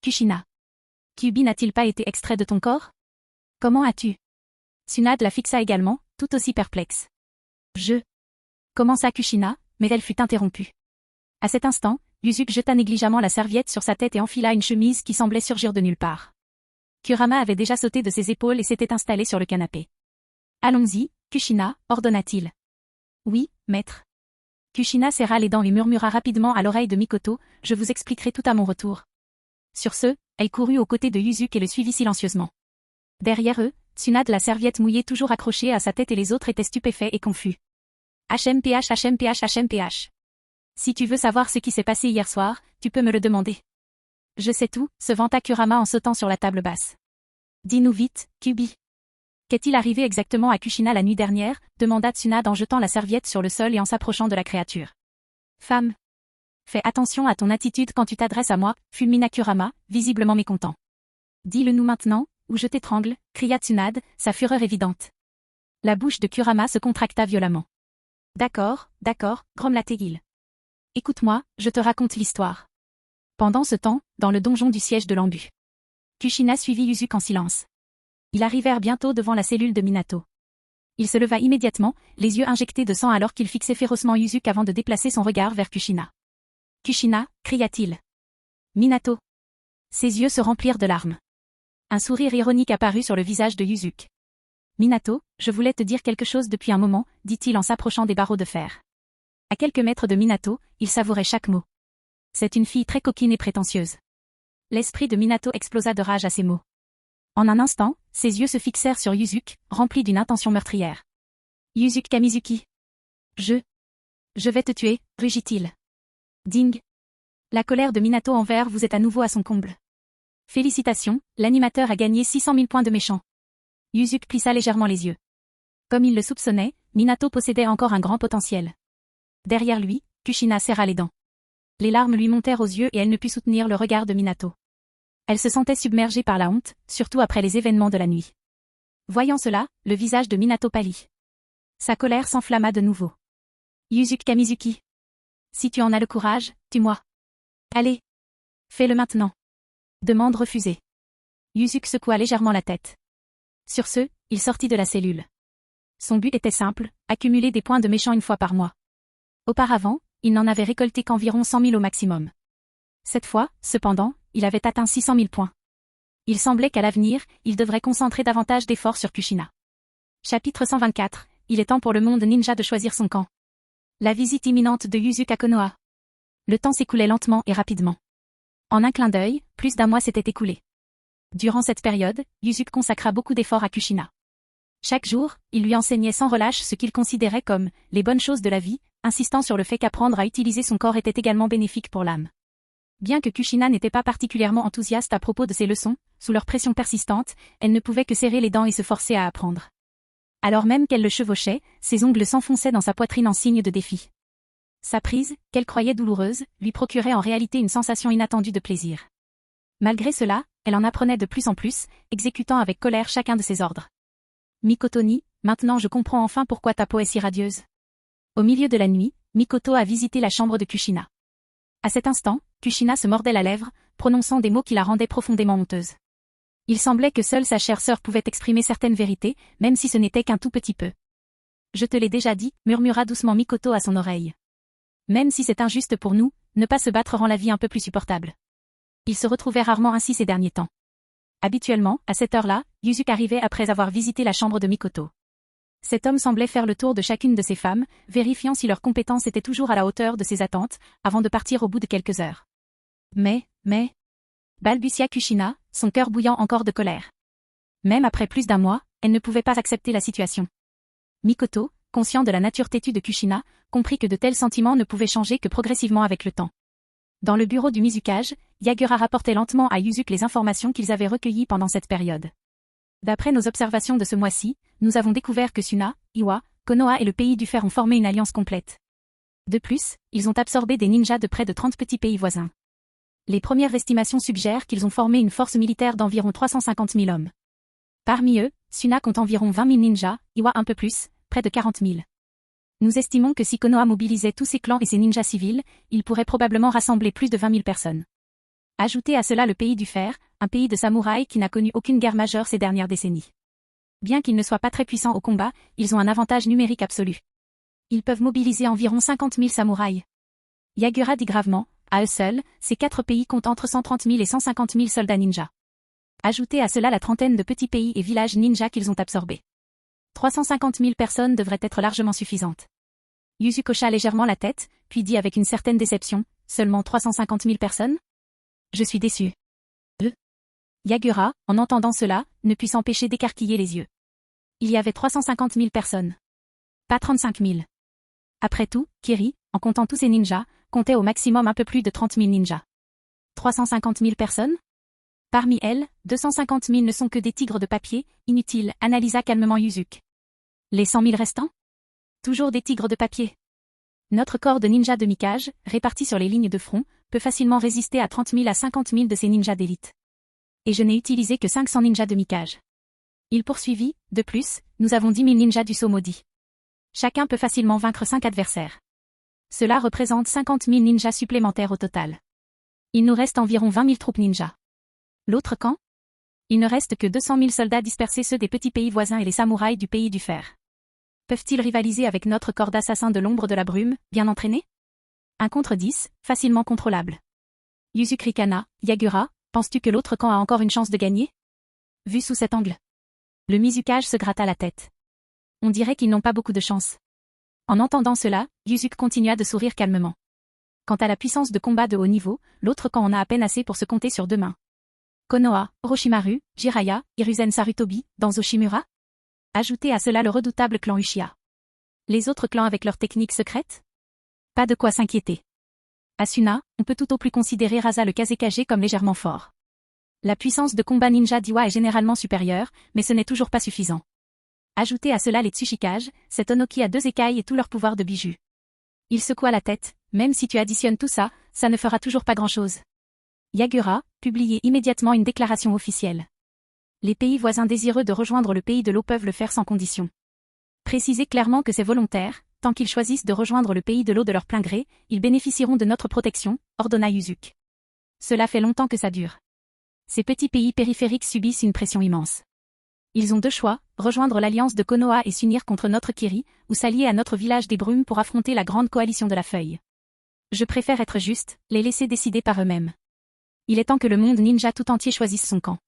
Kushina. Kyubi n'a-t-il pas été extrait de ton corps? Comment as-tu? Tsunade la fixa également, tout aussi perplexe. Commença Kushina, mais elle fut interrompue. À cet instant, Yuzuki jeta négligemment la serviette sur sa tête et enfila une chemise qui semblait surgir de nulle part. Kurama avait déjà sauté de ses épaules et s'était installé sur le canapé. Allons-y, Kushina, ordonna-t-il. Oui, maître. Kushina serra les dents et murmura rapidement à l'oreille de Mikoto, je vous expliquerai tout à mon retour. Sur ce, elle courut aux côtés de Yuzuki et le suivit silencieusement. Derrière eux, Tsunade la serviette mouillée toujours accrochée à sa tête et les autres étaient stupéfaits et confus. HMPH. Si tu veux savoir ce qui s'est passé hier soir, tu peux me le demander. Je sais tout, se vanta Kurama en sautant sur la table basse. Dis-nous vite, Kyubi. Qu'est-il arrivé exactement à Kushina la nuit dernière, demanda Tsunade en jetant la serviette sur le sol et en s'approchant de la créature. Femme. Fais attention à ton attitude quand tu t'adresses à moi, fulmina Kurama, visiblement mécontent. Dis-le nous maintenant, ou je t'étrangle, cria Tsunade, sa fureur évidente. La bouche de Kurama se contracta violemment. D'accord, grommela-t-il. Écoute-moi, je te raconte l'histoire. Pendant ce temps, dans le donjon du siège de l'Ambu. Kushina suivit Yuzuki en silence. Ils arrivèrent bientôt devant la cellule de Minato. Il se leva immédiatement, les yeux injectés de sang alors qu'il fixait férocement Yuzuki avant de déplacer son regard vers Kushina. Kushina, cria-t-il. Minato. Ses yeux se remplirent de larmes. Un sourire ironique apparut sur le visage de Yuzuki. Minato, je voulais te dire quelque chose depuis un moment, dit-il en s'approchant des barreaux de fer. À quelques mètres de Minato, il savourait chaque mot. C'est une fille très coquine et prétentieuse. L'esprit de Minato explosa de rage à ces mots. En un instant, ses yeux se fixèrent sur Yuzuki, remplis d'une intention meurtrière. Yuzuki Kamizuki. Je vais te tuer, rugit-il. Ding. La colère de Minato envers vous est à nouveau à son comble. Félicitations, l'animateur a gagné 600 000 points de méchant. Yuzuki plissa légèrement les yeux. Comme il le soupçonnait, Minato possédait encore un grand potentiel. Derrière lui, Kushina serra les dents. Les larmes lui montèrent aux yeux et elle ne put soutenir le regard de Minato. Elle se sentait submergée par la honte, surtout après les événements de la nuit. Voyant cela, le visage de Minato pâlit. Sa colère s'enflamma de nouveau. Yuzuki Kamizuki. Si tu en as le courage, tue-moi. Allez. Fais-le maintenant. Demande refusée. Yuzuki secoua légèrement la tête. Sur ce, il sortit de la cellule. Son but était simple, accumuler des points de méchant une fois par mois. Auparavant, il n'en avait récolté qu'environ 100 000 au maximum. Cette fois, cependant, il avait atteint 600 000 points. Il semblait qu'à l'avenir, il devrait concentrer davantage d'efforts sur Kushina. Chapitre 124. Il est temps pour le monde ninja de choisir son camp. La visite imminente de Yuzuki à Konoha. Le temps s'écoulait lentement et rapidement. En un clin d'œil, plus d'un mois s'était écoulé. Durant cette période, Yuzuki consacra beaucoup d'efforts à Kushina. Chaque jour, il lui enseignait sans relâche ce qu'il considérait comme les bonnes choses de la vie, insistant sur le fait qu'apprendre à utiliser son corps était également bénéfique pour l'âme. Bien que Kushina n'était pas particulièrement enthousiaste à propos de ses leçons, sous leur pression persistante, elle ne pouvait que serrer les dents et se forcer à apprendre. Alors même qu'elle le chevauchait, ses ongles s'enfonçaient dans sa poitrine en signe de défi. Sa prise, qu'elle croyait douloureuse, lui procurait en réalité une sensation inattendue de plaisir. Malgré cela, elle en apprenait de plus en plus, exécutant avec colère chacun de ses ordres. Mikoto-ni, maintenant je comprends enfin pourquoi ta peau est si radieuse. Au milieu de la nuit, Mikoto a visité la chambre de Kushina. À cet instant, Kushina se mordait la lèvre, prononçant des mots qui la rendaient profondément honteuse. Il semblait que seule sa chère sœur pouvait exprimer certaines vérités, même si ce n'était qu'un tout petit peu. Je te l'ai déjà dit, murmura doucement Mikoto à son oreille. Même si c'est injuste pour nous, ne pas se battre rend la vie un peu plus supportable. Il se retrouvait rarement ainsi ces derniers temps. Habituellement, à cette heure-là, Yuzuki arrivait après avoir visité la chambre de Mikoto. Cet homme semblait faire le tour de chacune de ces femmes, vérifiant si leurs compétences étaient toujours à la hauteur de ses attentes, avant de partir au bout de quelques heures. Mais, balbutia Kushina, son cœur bouillant encore de colère. Même après plus d'un mois, elle ne pouvait pas accepter la situation. Mikoto, conscient de la nature têtue de Kushina, comprit que de tels sentiments ne pouvaient changer que progressivement avec le temps. Dans le bureau du Mizukage, Yagura rapportait lentement à Yuzuki les informations qu'ils avaient recueillies pendant cette période. D'après nos observations de ce mois-ci, nous avons découvert que Suna, Iwa, Konoha et le pays du fer ont formé une alliance complète. De plus, ils ont absorbé des ninjas de près de 30 petits pays voisins. Les premières estimations suggèrent qu'ils ont formé une force militaire d'environ 350 000 hommes. Parmi eux, Suna compte environ 20 000 ninjas, Iwa un peu plus, près de 40 000. Nous estimons que si Konoha mobilisait tous ses clans et ses ninjas civils, il pourrait probablement rassembler plus de 20 000 personnes. Ajoutez à cela le pays du fer, un pays de samouraïs qui n'a connu aucune guerre majeure ces dernières décennies. Bien qu'ils ne soient pas très puissants au combat, ils ont un avantage numérique absolu. Ils peuvent mobiliser environ 50 000 samouraïs. Yagura dit gravement, à eux seuls, ces 4 pays comptent entre 130 000 et 150 000 soldats ninjas. Ajoutez à cela la trentaine de petits pays et villages ninjas qu'ils ont absorbés. 350 000 personnes devraient être largement suffisantes. Yuzuki hocha légèrement la tête, puis dit avec une certaine déception, seulement 350 000 personnes ? Je suis déçu. Yagura, en entendant cela, ne put s'empêcher d'écarquiller les yeux. Il y avait 350 000 personnes. Pas 35 000. Après tout, Kiri, en comptant tous ses ninjas, comptait au maximum un peu plus de 30 000 ninjas. 350 000 personnes ? Parmi elles, 250 000 ne sont que des tigres de papier, inutiles, analysa calmement Yuzuki. Les 100 000 restants ? Toujours des tigres de papier. Notre corps de ninjas de Mikage, réparti sur les lignes de front, peut facilement résister à 30 000 à 50 000 de ces ninjas d'élite. Et je n'ai utilisé que 500 ninjas de Mikage. Il poursuivit, de plus, nous avons 10 000 ninjas du sceau maudit. Chacun peut facilement vaincre 5 adversaires. Cela représente 50 000 ninjas supplémentaires au total. Il nous reste environ 20 000 troupes ninjas. L'autre camp ? Il ne reste que 200 000 soldats dispersés, ceux des petits pays voisins et les samouraïs du pays du fer. Peuvent-ils rivaliser avec notre corps d'assassins de l'ombre de la brume, bien entraînés ? 1 contre 10, facilement contrôlable. Yuzuki ricana, Yagura, penses-tu que l'autre camp a encore une chance de gagner ? Vu sous cet angle. Le Mizukage se gratta la tête. On dirait qu'ils n'ont pas beaucoup de chance. En entendant cela, Yuzuki continua de sourire calmement. Quant à la puissance de combat de haut niveau, l'autre camp en a à peine assez pour se compter sur 2 mains. Konoha, Orochimaru, Jiraiya, Hiruzen Sarutobi, dans Oshimura ? Ajoutez à cela le redoutable clan Uchiha. Les autres clans avec leurs techniques secrètes? Pas de quoi s'inquiéter. Asuna, on peut tout au plus considérer Rasa le Kazekage comme légèrement fort. La puissance de combat ninja d'Iwa est généralement supérieure, mais ce n'est toujours pas suffisant. Ajoutez à cela les Tsushikage, cet Onoki a 2 écailles et tout leur pouvoir de bijou. Il secoua la tête, même si tu additionnes tout ça, ça ne fera toujours pas grand-chose. Yagura, publiez immédiatement une déclaration officielle. Les pays voisins désireux de rejoindre le pays de l'eau peuvent le faire sans condition. Précisez clairement que c'est volontaire, tant qu'ils choisissent de rejoindre le pays de l'eau de leur plein gré, ils bénéficieront de notre protection, ordonna Yuzuki. Cela fait longtemps que ça dure. Ces petits pays périphériques subissent une pression immense. Ils ont 2 choix, rejoindre l'alliance de Konoha et s'unir contre notre Kiri, ou s'allier à notre village des brumes pour affronter la grande coalition de la feuille. Je préfère être juste, les laisser décider par eux-mêmes. Il est temps que le monde ninja tout entier choisisse son camp.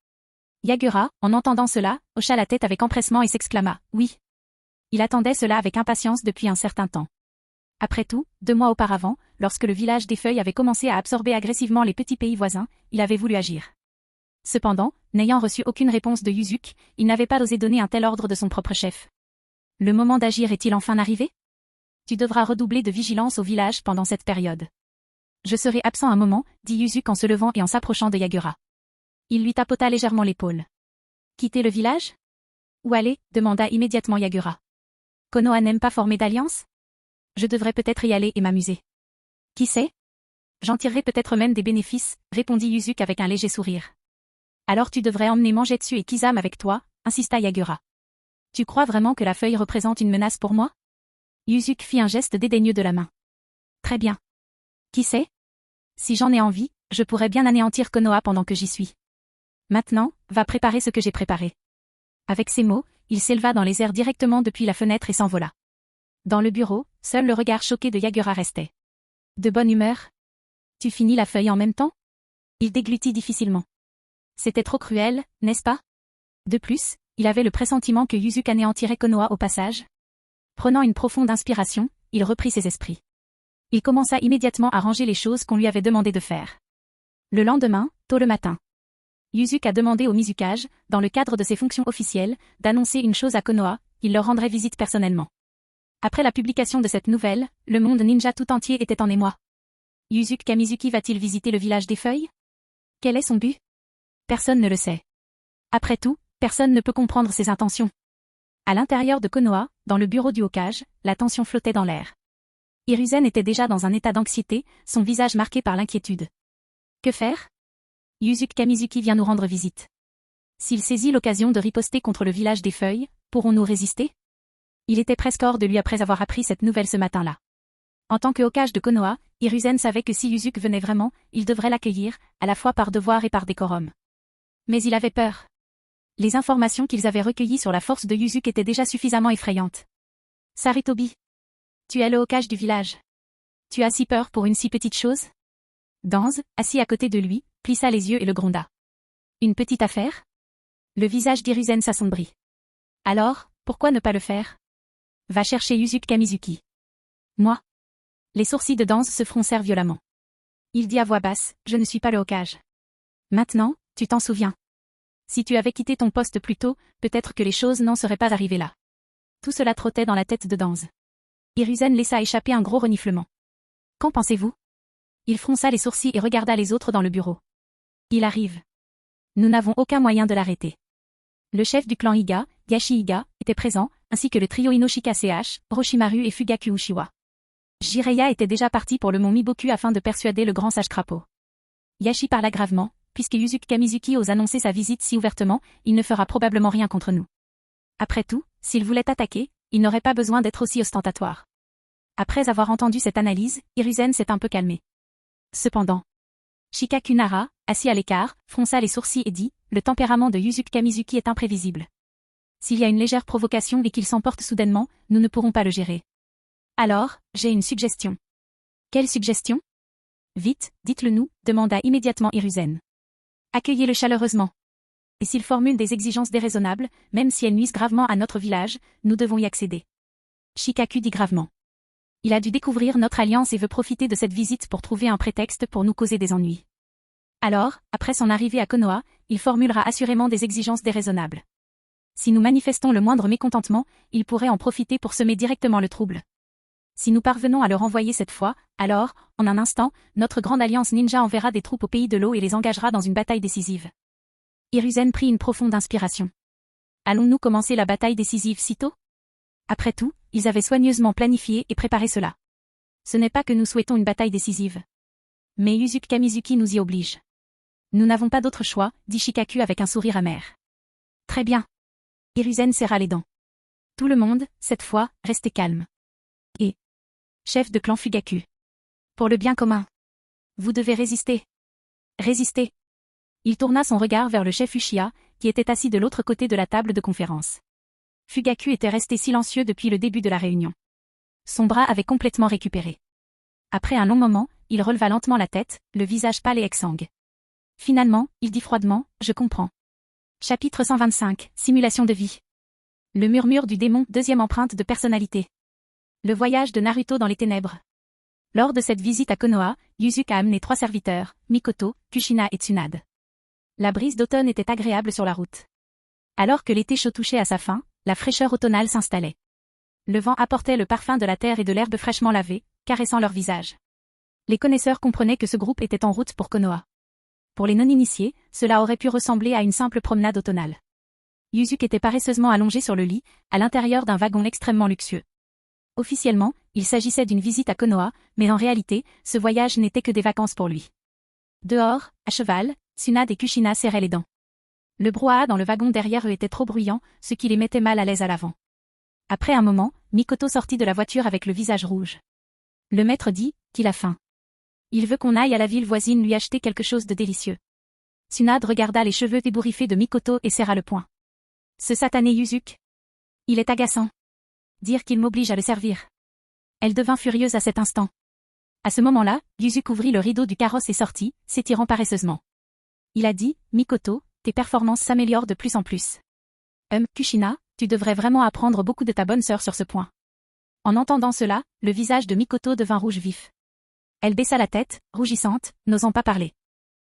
Yagura, en entendant cela, hocha la tête avec empressement et s'exclama « Oui ». Il attendait cela avec impatience depuis un certain temps. Après tout, 2 mois auparavant, lorsque le village des feuilles avait commencé à absorber agressivement les petits pays voisins, il avait voulu agir. Cependant, n'ayant reçu aucune réponse de Yuzuki, il n'avait pas osé donner un tel ordre de son propre chef. Le moment d'agir est-il enfin arrivé? Tu devras redoubler de vigilance au village pendant cette période. Je serai absent un moment, dit Yuzuki en se levant et en s'approchant de Yagura. Il lui tapota légèrement l'épaule. Quitter le village? Où aller? Demanda immédiatement Yagura. Konoha n'aime pas former d'alliance? Je devrais peut-être y aller et m'amuser. Qui sait? J'en tirerai peut-être même des bénéfices, répondit Yuzuki avec un léger sourire. Alors tu devrais emmener Mangetsu et Kizame avec toi, insista Yagura. Tu crois vraiment que la feuille représente une menace pour moi? Yuzuki fit un geste dédaigneux de la main. Très bien. Qui sait? Si j'en ai envie, je pourrais bien anéantir Konoha pendant que j'y suis. Maintenant, va préparer ce que j'ai préparé. Avec ces mots, il s'éleva dans les airs directement depuis la fenêtre et s'envola. Dans le bureau, seul le regard choqué de Yagura restait. De bonne humeur? Tu finis la feuille en même temps? Il déglutit difficilement. C'était trop cruel, n'est-ce pas? De plus, il avait le pressentiment que Yuzuki anéantirait Konoha au passage. Prenant une profonde inspiration, il reprit ses esprits. Il commença immédiatement à ranger les choses qu'on lui avait demandé de faire. Le lendemain, tôt le matin, Yuzuki a demandé au Mizukage, dans le cadre de ses fonctions officielles, d'annoncer une chose à Konoha, il leur rendrait visite personnellement. Après la publication de cette nouvelle, le monde ninja tout entier était en émoi. Yuzuki Kamizuki va-t-il visiter le village des feuilles? Quel est son but? Personne ne le sait. Après tout, personne ne peut comprendre ses intentions. À l'intérieur de Konoha, dans le bureau du Hokage, la tension flottait dans l'air. Hiruzen était déjà dans un état d'anxiété, son visage marqué par l'inquiétude. Que faire? Yuzuki Kamizuki vient nous rendre visite. S'il saisit l'occasion de riposter contre le village des feuilles, pourrons-nous résister? Il était presque hors de lui après avoir appris cette nouvelle ce matin-là. En tant que Hokage de Konoha, Hiruzen savait que si Yuzuki venait vraiment, il devrait l'accueillir, à la fois par devoir et par décorum. Mais il avait peur. Les informations qu'ils avaient recueillies sur la force de Yuzuki étaient déjà suffisamment effrayantes. Sarutobi. Tu es le Hokage du village. Tu as si peur pour une si petite chose? Danze, assis à côté de lui, plissa les yeux et le gronda. Une petite affaire? Le visage d'Hiruzen s'assombrit. Alors, pourquoi ne pas le faire? Va chercher Yuzuki Kamizuki. Moi? Les sourcils de Danze se froncèrent violemment. Il dit à voix basse, je ne suis pas le Hokage. Maintenant, tu t'en souviens. Si tu avais quitté ton poste plus tôt, peut-être que les choses n'en seraient pas arrivées là. Tout cela trottait dans la tête de Danze. Hiruzen laissa échapper un gros reniflement. Qu'en pensez-vous? Il fronça les sourcils et regarda les autres dans le bureau. Il arrive. Nous n'avons aucun moyen de l'arrêter. Le chef du clan Iga, Yashi Iga, était présent, ainsi que le trio Inoshika CH, Orochimaru et Fugaku Uchiwa. Jiraiya était déjà parti pour le mont Miboku afin de persuader le grand sage crapaud. Yashi parla gravement, puisque Yuzuki Kamizuki ose annoncer sa visite si ouvertement, il ne fera probablement rien contre nous. Après tout, s'il voulait attaquer, il n'aurait pas besoin d'être aussi ostentatoire. Après avoir entendu cette analyse, Hiruzen s'est un peu calmé. Cependant, Shikaku Nara, assis à l'écart, fronça les sourcils et dit, le tempérament de Yuzuki Kamizuki est imprévisible. S'il y a une légère provocation et qu'il s'emporte soudainement, nous ne pourrons pas le gérer. Alors, j'ai une suggestion. Quelle suggestion? Vite, dites-le nous, demanda immédiatement Hiruzen. Accueillez-le chaleureusement. Et s'il formule des exigences déraisonnables, même si elles nuisent gravement à notre village, nous devons y accéder. Shikaku dit gravement. Il a dû découvrir notre alliance et veut profiter de cette visite pour trouver un prétexte pour nous causer des ennuis. Alors, après son arrivée à Konoha, il formulera assurément des exigences déraisonnables. Si nous manifestons le moindre mécontentement, ils pourraient en profiter pour semer directement le trouble. Si nous parvenons à le renvoyer cette fois, alors, en un instant, notre grande alliance ninja enverra des troupes au pays de l'eau et les engagera dans une bataille décisive. Hiruzen prit une profonde inspiration. Allons-nous commencer la bataille décisive si tôt? Après tout, ils avaient soigneusement planifié et préparé cela. Ce n'est pas que nous souhaitons une bataille décisive. Mais Uzuki Kamizuki nous y oblige. Nous n'avons pas d'autre choix, dit Shikaku avec un sourire amer. Très bien. Hiruzen serra les dents. Tout le monde, cette fois, restez calme. Et chef de clan Fugaku. Pour le bien commun. Vous devez résister. Résister. Il tourna son regard vers le chef Uchiha, qui était assis de l'autre côté de la table de conférence. Fugaku était resté silencieux depuis le début de la réunion. Son bras avait complètement récupéré. Après un long moment, il releva lentement la tête, le visage pâle et exsangue. Finalement, il dit froidement, « Je comprends. » Chapitre 125, Simulation de vie. Le murmure du démon, deuxième empreinte de personnalité. Le voyage de Naruto dans les ténèbres. Lors de cette visite à Konoha, Yuzuki a amené 3 serviteurs, Mikoto, Kushina et Tsunade. La brise d'automne était agréable sur la route. Alors que l'été chaud touchait à sa fin, la fraîcheur automnale s'installait. Le vent apportait le parfum de la terre et de l'herbe fraîchement lavée, caressant leur visage. Les connaisseurs comprenaient que ce groupe était en route pour Konoha. Pour les non-initiés, cela aurait pu ressembler à une simple promenade automnale. Yuzuki était paresseusement allongé sur le lit, à l'intérieur d'un wagon extrêmement luxueux. Officiellement, il s'agissait d'une visite à Konoha, mais en réalité, ce voyage n'était que des vacances pour lui. Dehors, à cheval, Tsunade et Kushina serraient les dents. Le brouhaha dans le wagon derrière eux était trop bruyant, ce qui les mettait mal à l'aise à l'avant. Après un moment, Mikoto sortit de la voiture avec le visage rouge. Le maître dit qu'il a faim. Il veut qu'on aille à la ville voisine lui acheter quelque chose de délicieux. Tsunade regarda les cheveux ébouriffés de Mikoto et serra le poing. Ce satané Yuzuki. Il est agaçant. Dire qu'il m'oblige à le servir. Elle devint furieuse à cet instant. À ce moment-là, Yuzuki ouvrit le rideau du carrosse et sortit, s'étirant paresseusement. Il a dit, Mikoto, tes performances s'améliorent de plus en plus. Kushina, tu devrais vraiment apprendre beaucoup de ta bonne sœur sur ce point. En entendant cela, le visage de Mikoto devint rouge vif. Elle baissa la tête, rougissante, n'osant pas parler.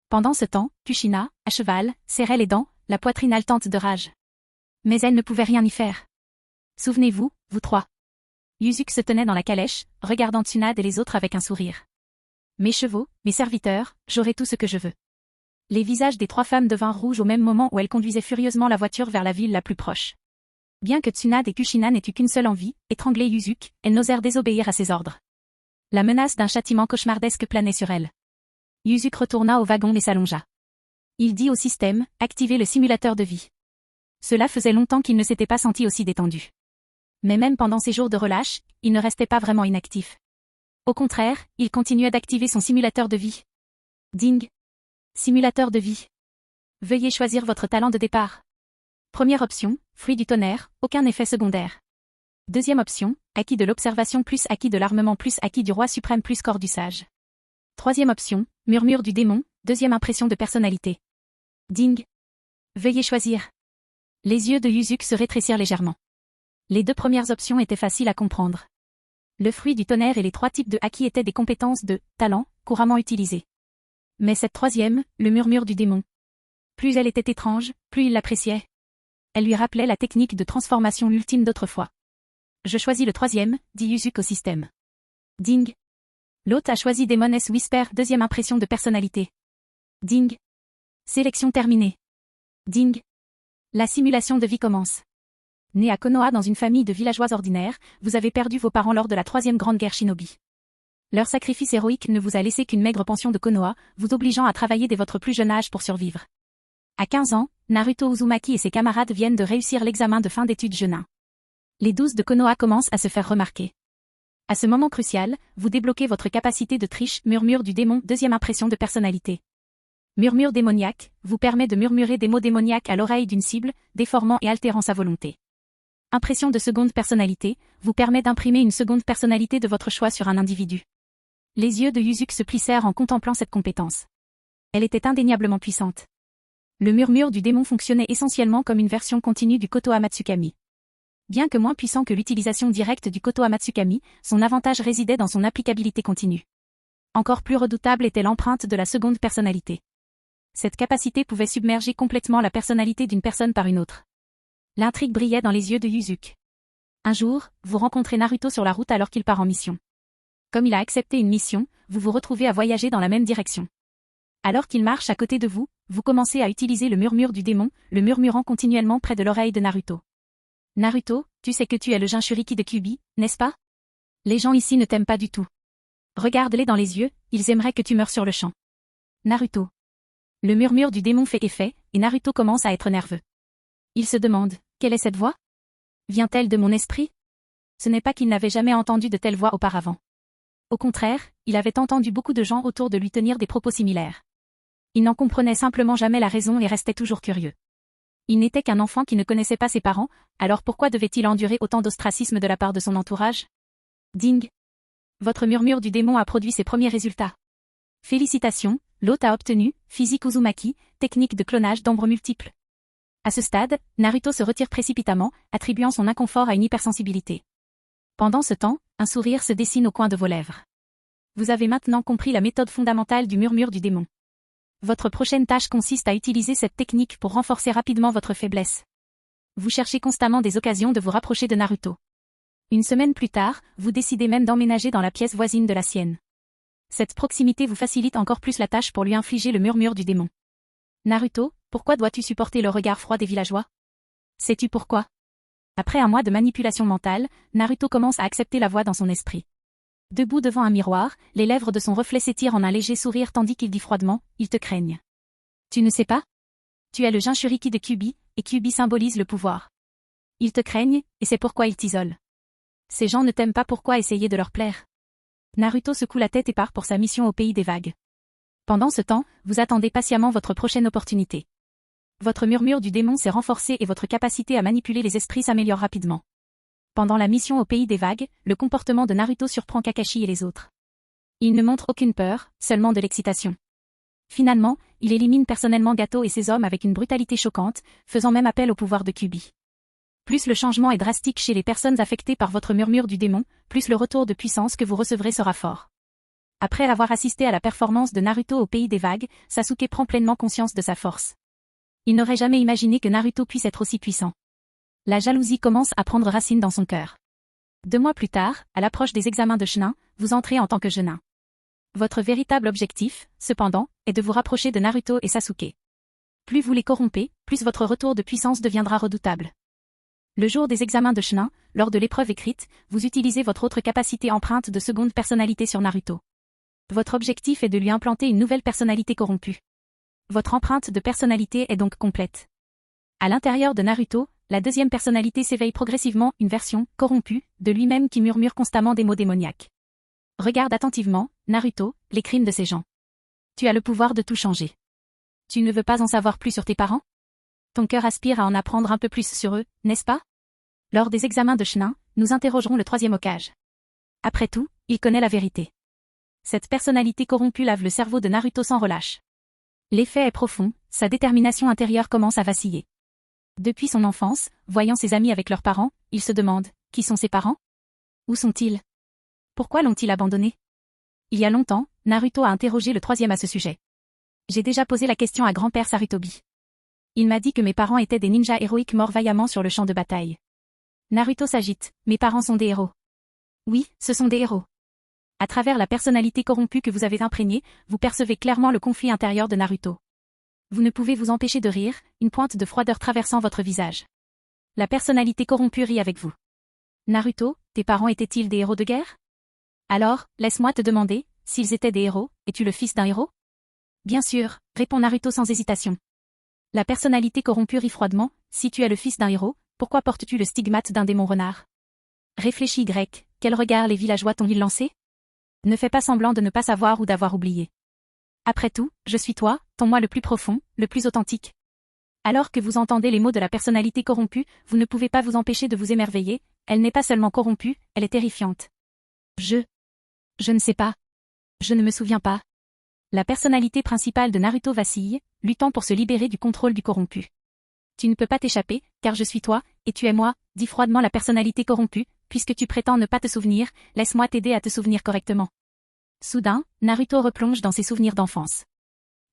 Pendant ce temps, Kushina, à cheval, serrait les dents, la poitrine haletante de rage. Mais elle ne pouvait rien y faire. Souvenez-vous, vous 3. Yuzuki se tenait dans la calèche, regardant Tsunade et les autres avec un sourire. Mes chevaux, mes serviteurs, j'aurai tout ce que je veux. Les visages des 3 femmes devinrent rouges au même moment où elles conduisaient furieusement la voiture vers la ville la plus proche. Bien que Tsunade et Kushina n'aient eu qu'une seule envie, étrangler Yuzuki, elles n'osèrent désobéir à ses ordres. La menace d'un châtiment cauchemardesque planait sur elles. Yuzuki retourna au wagon et s'allongea. Il dit au système, activez le simulateur de vie. Cela faisait longtemps qu'il ne s'était pas senti aussi détendu. Mais même pendant ces jours de relâche, il ne restait pas vraiment inactif. Au contraire, il continuait d'activer son simulateur de vie. Ding. Simulateur de vie. Veuillez choisir votre talent de départ. Première option, fruit du tonnerre, aucun effet secondaire. Deuxième option, acquis de l'observation plus acquis de l'armement plus acquis du roi suprême plus corps du sage. Troisième option, murmure du démon, deuxième impression de personnalité. Ding. Veuillez choisir. Les yeux de Yuzuki se rétrécirent légèrement. Les 2 premières options étaient faciles à comprendre. Le fruit du tonnerre et les 3 types de acquis étaient des compétences de talent, couramment utilisées. Mais cette troisième, le murmure du démon. Plus elle était étrange, plus il l'appréciait. Elle lui rappelait la technique de transformation ultime d'autrefois. Je choisis le 3e, dit Yuzuki au système. Ding. L'hôte a choisi Demon S. Whisper, deuxième impression de personnalité. Ding. Sélection terminée. Ding. La simulation de vie commence. Né à Konoha dans une famille de villageois ordinaires, vous avez perdu vos parents lors de la 3e grande guerre shinobi. Leur sacrifice héroïque ne vous a laissé qu'une maigre pension de Konoha, vous obligeant à travailler dès votre plus jeune âge pour survivre. À 15 ans, Naruto Uzumaki et ses camarades viennent de réussir l'examen de fin d'études Genin. Les 12 de Konoha commencent à se faire remarquer. À ce moment crucial, vous débloquez votre capacité de triche, murmure du démon, deuxième impression de personnalité. Murmure démoniaque, vous permet de murmurer des mots démoniaques à l'oreille d'une cible, déformant et altérant sa volonté. Impression de seconde personnalité, vous permet d'imprimer une seconde personnalité de votre choix sur un individu. Les yeux de Yuzuki se plissèrent en contemplant cette compétence. Elle était indéniablement puissante. Le murmure du démon fonctionnait essentiellement comme une version continue du Kotoha Matsukami. Bien que moins puissant que l'utilisation directe du Kotoha Matsukami, son avantage résidait dans son applicabilité continue. Encore plus redoutable était l'empreinte de la seconde personnalité. Cette capacité pouvait submerger complètement la personnalité d'une personne par une autre. L'intrigue brillait dans les yeux de Yuzuki. Un jour, vous rencontrez Naruto sur la route alors qu'il part en mission. Comme il a accepté une mission, vous vous retrouvez à voyager dans la même direction. Alors qu'il marche à côté de vous, vous commencez à utiliser le murmure du démon, le murmurant continuellement près de l'oreille de Naruto. Naruto, tu sais que tu es le Jinchuriki de Kyuubi, n'est-ce pas? Les gens ici ne t'aiment pas du tout. Regarde-les dans les yeux, ils aimeraient que tu meures sur le champ. Naruto. Le murmure du démon fait effet, et Naruto commence à être nerveux. Il se demande, quelle est cette voix? Vient-elle de mon esprit? Ce n'est pas qu'il n'avait jamais entendu de telle voix auparavant. Au contraire, il avait entendu beaucoup de gens autour de lui tenir des propos similaires. Il n'en comprenait simplement jamais la raison et restait toujours curieux. Il n'était qu'un enfant qui ne connaissait pas ses parents, alors pourquoi devait-il endurer autant d'ostracisme de la part de son entourage? Ding! Votre murmure du démon a produit ses premiers résultats. Félicitations, l'hôte a obtenu, physique Uzumaki, technique de clonage d'ombres multiples. À ce stade, Naruto se retire précipitamment, attribuant son inconfort à une hypersensibilité. Pendant ce temps, un sourire se dessine au coin de vos lèvres. Vous avez maintenant compris la méthode fondamentale du murmure du démon. Votre prochaine tâche consiste à utiliser cette technique pour renforcer rapidement votre faiblesse. Vous cherchez constamment des occasions de vous rapprocher de Naruto. Une semaine plus tard, vous décidez même d'emménager dans la pièce voisine de la sienne. Cette proximité vous facilite encore plus la tâche pour lui infliger le murmure du démon. Naruto, pourquoi dois-tu supporter le regard froid des villageois? Sais-tu pourquoi? Après un mois de manipulation mentale, Naruto commence à accepter la voix dans son esprit. Debout devant un miroir, les lèvres de son reflet s'étirent en un léger sourire tandis qu'il dit froidement, « Ils te craignent. » Tu ne sais pas? Tu es le Jinchuriki de Kyuubi, et Kyuubi symbolise le pouvoir. Ils te craignent, et c'est pourquoi ils t'isolent. Ces gens ne t'aiment pas, pourquoi essayer de leur plaire? Naruto secoue la tête et part pour sa mission au pays des vagues. Pendant ce temps, vous attendez patiemment votre prochaine opportunité. Votre murmure du démon s'est renforcé et votre capacité à manipuler les esprits s'améliore rapidement. Pendant la mission au pays des vagues, le comportement de Naruto surprend Kakashi et les autres. Il ne montre aucune peur, seulement de l'excitation. Finalement, il élimine personnellement Gato et ses hommes avec une brutalité choquante, faisant même appel au pouvoir de Kyuubi. Plus le changement est drastique chez les personnes affectées par votre murmure du démon, plus le retour de puissance que vous recevrez sera fort. Après avoir assisté à la performance de Naruto au pays des vagues, Sasuke prend pleinement conscience de sa force. Il n'aurait jamais imaginé que Naruto puisse être aussi puissant. La jalousie commence à prendre racine dans son cœur. 2 mois plus tard, à l'approche des examens de Chunin, vous entrez en tant que Genin. Votre véritable objectif, cependant, est de vous rapprocher de Naruto et Sasuke. Plus vous les corrompez, plus votre retour de puissance deviendra redoutable. Le jour des examens de Chunin, lors de l'épreuve écrite, vous utilisez votre autre capacité empreinte de seconde personnalité sur Naruto. Votre objectif est de lui implanter une nouvelle personnalité corrompue. Votre empreinte de personnalité est donc complète. À l'intérieur de Naruto, la deuxième personnalité s'éveille progressivement, une version corrompue de lui-même qui murmure constamment des mots démoniaques. Regarde attentivement, Naruto, les crimes de ces gens. Tu as le pouvoir de tout changer. Tu ne veux pas en savoir plus sur tes parents? Ton cœur aspire à en apprendre un peu plus sur eux, n'est-ce pas? Lors des examens de Chunin, nous interrogerons le 3e Hokage. Après tout, il connaît la vérité. Cette personnalité corrompue lave le cerveau de Naruto sans relâche. L'effet est profond, sa détermination intérieure commence à vaciller. Depuis son enfance, voyant ses amis avec leurs parents, il se demande, qui sont ses parents? Où sont-ils? Pourquoi l'ont-ils abandonné? Il y a longtemps, Naruto a interrogé le 3e à ce sujet. J'ai déjà posé la question à grand-père Sarutobi. Il m'a dit que mes parents étaient des ninjas héroïques morts vaillamment sur le champ de bataille. Naruto s'agite, mes parents sont des héros. Oui, ce sont des héros. À travers la personnalité corrompue que vous avez imprégnée, vous percevez clairement le conflit intérieur de Naruto. Vous ne pouvez vous empêcher de rire, une pointe de froideur traversant votre visage. La personnalité corrompue rit avec vous. Naruto, tes parents étaient-ils des héros de guerre? Alors, laisse-moi te demander, s'ils étaient des héros, es-tu le fils d'un héros? Bien sûr, répond Naruto sans hésitation. La personnalité corrompue rit froidement, si tu es le fils d'un héros, pourquoi portes-tu le stigmate d'un démon renard? Réfléchis grec, quel regard les villageois t'ont-ils lancé? Ne fais pas semblant de ne pas savoir ou d'avoir oublié. Après tout, je suis toi, ton moi le plus profond, le plus authentique. Alors que vous entendez les mots de la personnalité corrompue, vous ne pouvez pas vous empêcher de vous émerveiller, elle n'est pas seulement corrompue, elle est terrifiante. Je ne sais pas. Je ne me souviens pas. La personnalité principale de Naruto vacille, luttant pour se libérer du contrôle du corrompu. Tu ne peux pas t'échapper, car je suis toi, et tu es moi, dit froidement la personnalité corrompue, puisque tu prétends ne pas te souvenir, laisse-moi t'aider à te souvenir correctement. Soudain, Naruto replonge dans ses souvenirs d'enfance.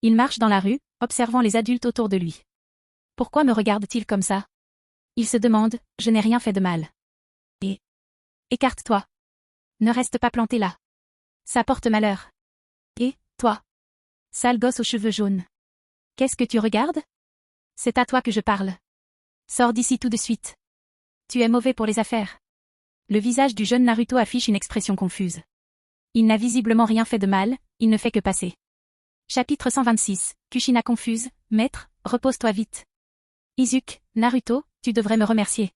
Il marche dans la rue, observant les adultes autour de lui. Pourquoi me regarde-t-il comme ça? Il se demande, je n'ai rien fait de mal. Et écarte-toi. Ne reste pas planté là. Ça porte malheur. Et, toi. Sale gosse aux cheveux jaunes. Qu'est-ce que tu regardes? C'est à toi que je parle. Sors d'ici tout de suite. Tu es mauvais pour les affaires. Le visage du jeune Naruto affiche une expression confuse. Il n'a visiblement rien fait de mal, il ne fait que passer. Chapitre 126, Kushina confuse, maître, repose-toi vite. Izuku, Naruto, tu devrais me remercier.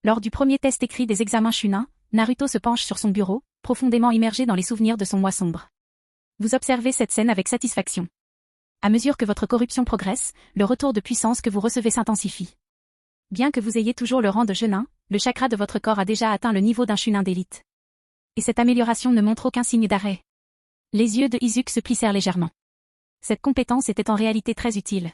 Lors du premier test écrit des examens Chunin, Naruto se penche sur son bureau, profondément immergé dans les souvenirs de son moi sombre. Vous observez cette scène avec satisfaction. À mesure que votre corruption progresse, le retour de puissance que vous recevez s'intensifie. Bien que vous ayez toujours le rang de Chunin, le chakra de votre corps a déjà atteint le niveau d'un Chunin d'élite. Et cette amélioration ne montre aucun signe d'arrêt. Les yeux de Izuku se plissèrent légèrement. Cette compétence était en réalité très utile.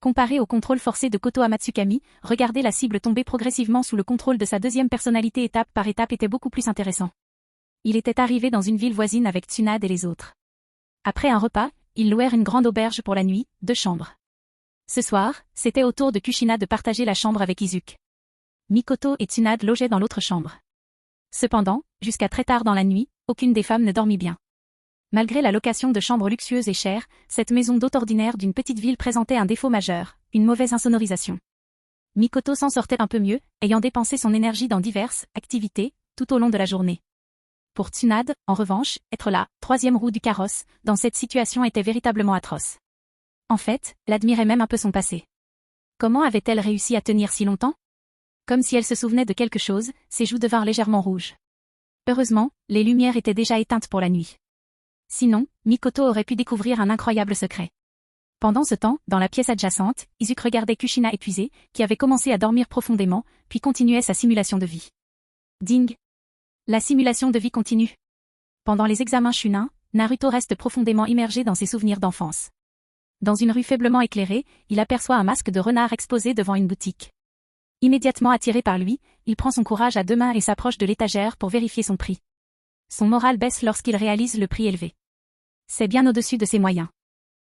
Comparé au contrôle forcé de Koto Amatsukami, regarder la cible tomber progressivement sous le contrôle de sa deuxième personnalité étape par étape était beaucoup plus intéressant. Il était arrivé dans une ville voisine avec Tsunade et les autres. Après un repas, ils louèrent une grande auberge pour la nuit, 2 chambres. Ce soir, c'était au tour de Kushina de partager la chambre avec Izuku. Mikoto et Tsunade logeaient dans l'autre chambre. Cependant, jusqu'à très tard dans la nuit, aucune des femmes ne dormit bien. Malgré la location de chambres luxueuses et chères, cette maison d'hôte ordinaire d'une petite ville présentait un défaut majeur, une mauvaise insonorisation. Mikoto s'en sortait un peu mieux, ayant dépensé son énergie dans diverses activités, tout au long de la journée. Pour Tsunade, en revanche, être la 3e roue du carrosse, dans cette situation était véritablement atroce. En fait, elle admirait même un peu son passé. Comment avait-elle réussi à tenir si longtemps? Comme si elle se souvenait de quelque chose, ses joues devinrent légèrement rouges. Heureusement, les lumières étaient déjà éteintes pour la nuit. Sinon, Mikoto aurait pu découvrir un incroyable secret. Pendant ce temps, dans la pièce adjacente, Izuku regardait Kushina épuisée, qui avait commencé à dormir profondément, puis continuait sa simulation de vie. Ding! La simulation de vie continue. Pendant les examens Chunin, Naruto reste profondément immergé dans ses souvenirs d'enfance. Dans une rue faiblement éclairée, il aperçoit un masque de renard exposé devant une boutique. Immédiatement attiré par lui, il prend son courage à 2 mains et s'approche de l'étagère pour vérifier son prix. Son moral baisse lorsqu'il réalise le prix élevé. C'est bien au-dessus de ses moyens.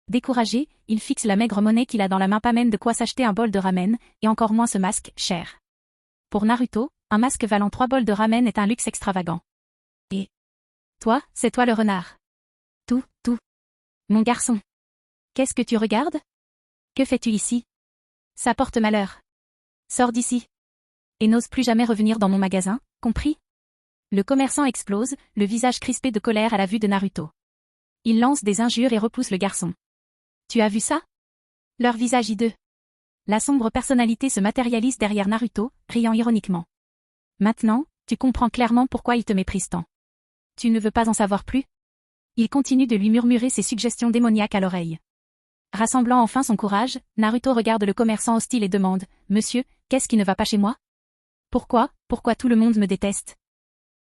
Découragé, il fixe la maigre monnaie qu'il a dans la main, pas même de quoi s'acheter un bol de ramen, et encore moins ce masque, cher. Pour Naruto, un masque valant 3 bols de ramen est un luxe extravagant. Et toi, c'est toi le renard. Tout. Mon garçon. Qu'est-ce que tu regardes? Que fais-tu ici? Ça porte malheur. Sors d'ici. Et n'ose plus jamais revenir dans mon magasin, compris? Le commerçant explose, le visage crispé de colère à la vue de Naruto. Il lance des injures et repousse le garçon. Tu as vu ça? Leur visage hideux. La sombre personnalité se matérialise derrière Naruto, riant ironiquement. Maintenant, tu comprends clairement pourquoi il te méprise tant. Tu ne veux pas en savoir plus? Il continue de lui murmurer ses suggestions démoniaques à l'oreille. Rassemblant enfin son courage, Naruto regarde le commerçant hostile et demande, « Monsieur, qu'est-ce qui ne va pas chez moi? Pourquoi tout le monde me déteste?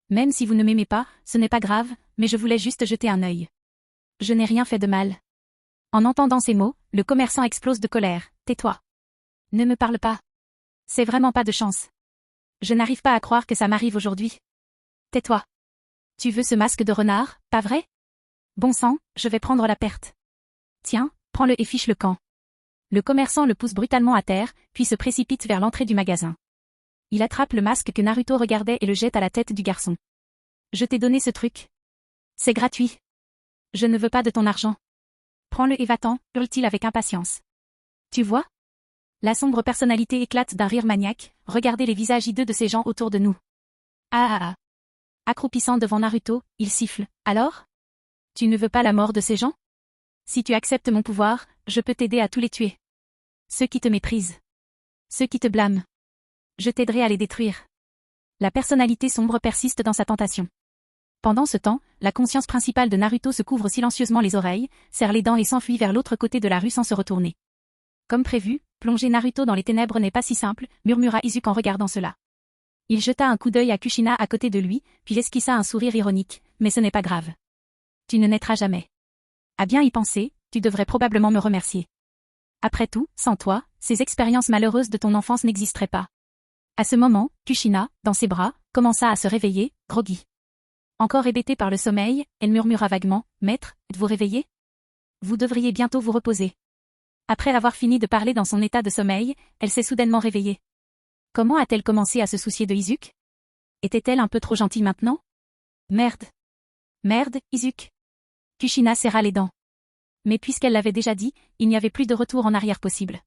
Même si vous ne m'aimez pas, ce n'est pas grave, mais je voulais juste jeter un œil. Je n'ai rien fait de mal. » En entendant ces mots, le commerçant explose de colère. « Tais-toi. Ne me parle pas. C'est vraiment pas de chance. Je n'arrive pas à croire que ça m'arrive aujourd'hui. Tais-toi. Tu veux ce masque de renard, pas vrai? Bon sang, je vais prendre la perte. Tiens, prends-le et fiche le camp. » Le commerçant le pousse brutalement à terre, puis se précipite vers l'entrée du magasin. Il attrape le masque que Naruto regardait et le jette à la tête du garçon. « Je t'ai donné ce truc. C'est gratuit. Je ne veux pas de ton argent. Prends-le et va-t'en, hurle-t-il avec impatience. Tu vois? La sombre personnalité éclate d'un rire maniaque, regardez les visages hideux de ces gens autour de nous. Ah. Accroupissant devant Naruto, il siffle. Alors? Tu ne veux pas la mort de ces gens? Si tu acceptes mon pouvoir, je peux t'aider à tous les tuer. Ceux qui te méprisent. Ceux qui te blâment. Je t'aiderai à les détruire. La personnalité sombre persiste dans sa tentation. Pendant ce temps, la conscience principale de Naruto se couvre silencieusement les oreilles, serre les dents et s'enfuit vers l'autre côté de la rue sans se retourner. Comme prévu, plonger Naruto dans les ténèbres n'est pas si simple, murmura Izuku en regardant cela. Il jeta un coup d'œil à Kushina à côté de lui, puis esquissa un sourire ironique, mais ce n'est pas grave. Tu ne naîtras jamais. À bien y penser, tu devrais probablement me remercier. Après tout, sans toi, ces expériences malheureuses de ton enfance n'existeraient pas. À ce moment, Kushina, dans ses bras, commença à se réveiller, groggy. Encore hébétée par le sommeil, elle murmura vaguement, « Maître, êtes-vous réveillé? Vous devriez bientôt vous reposer. » Après avoir fini de parler dans son état de sommeil, elle s'est soudainement réveillée. Comment a-t-elle commencé à se soucier de Izuku? Était-elle un peu trop gentille maintenant? Merde. Merde, Izuku. Kushina serra les dents. Mais puisqu'elle l'avait déjà dit, il n'y avait plus de retour en arrière possible.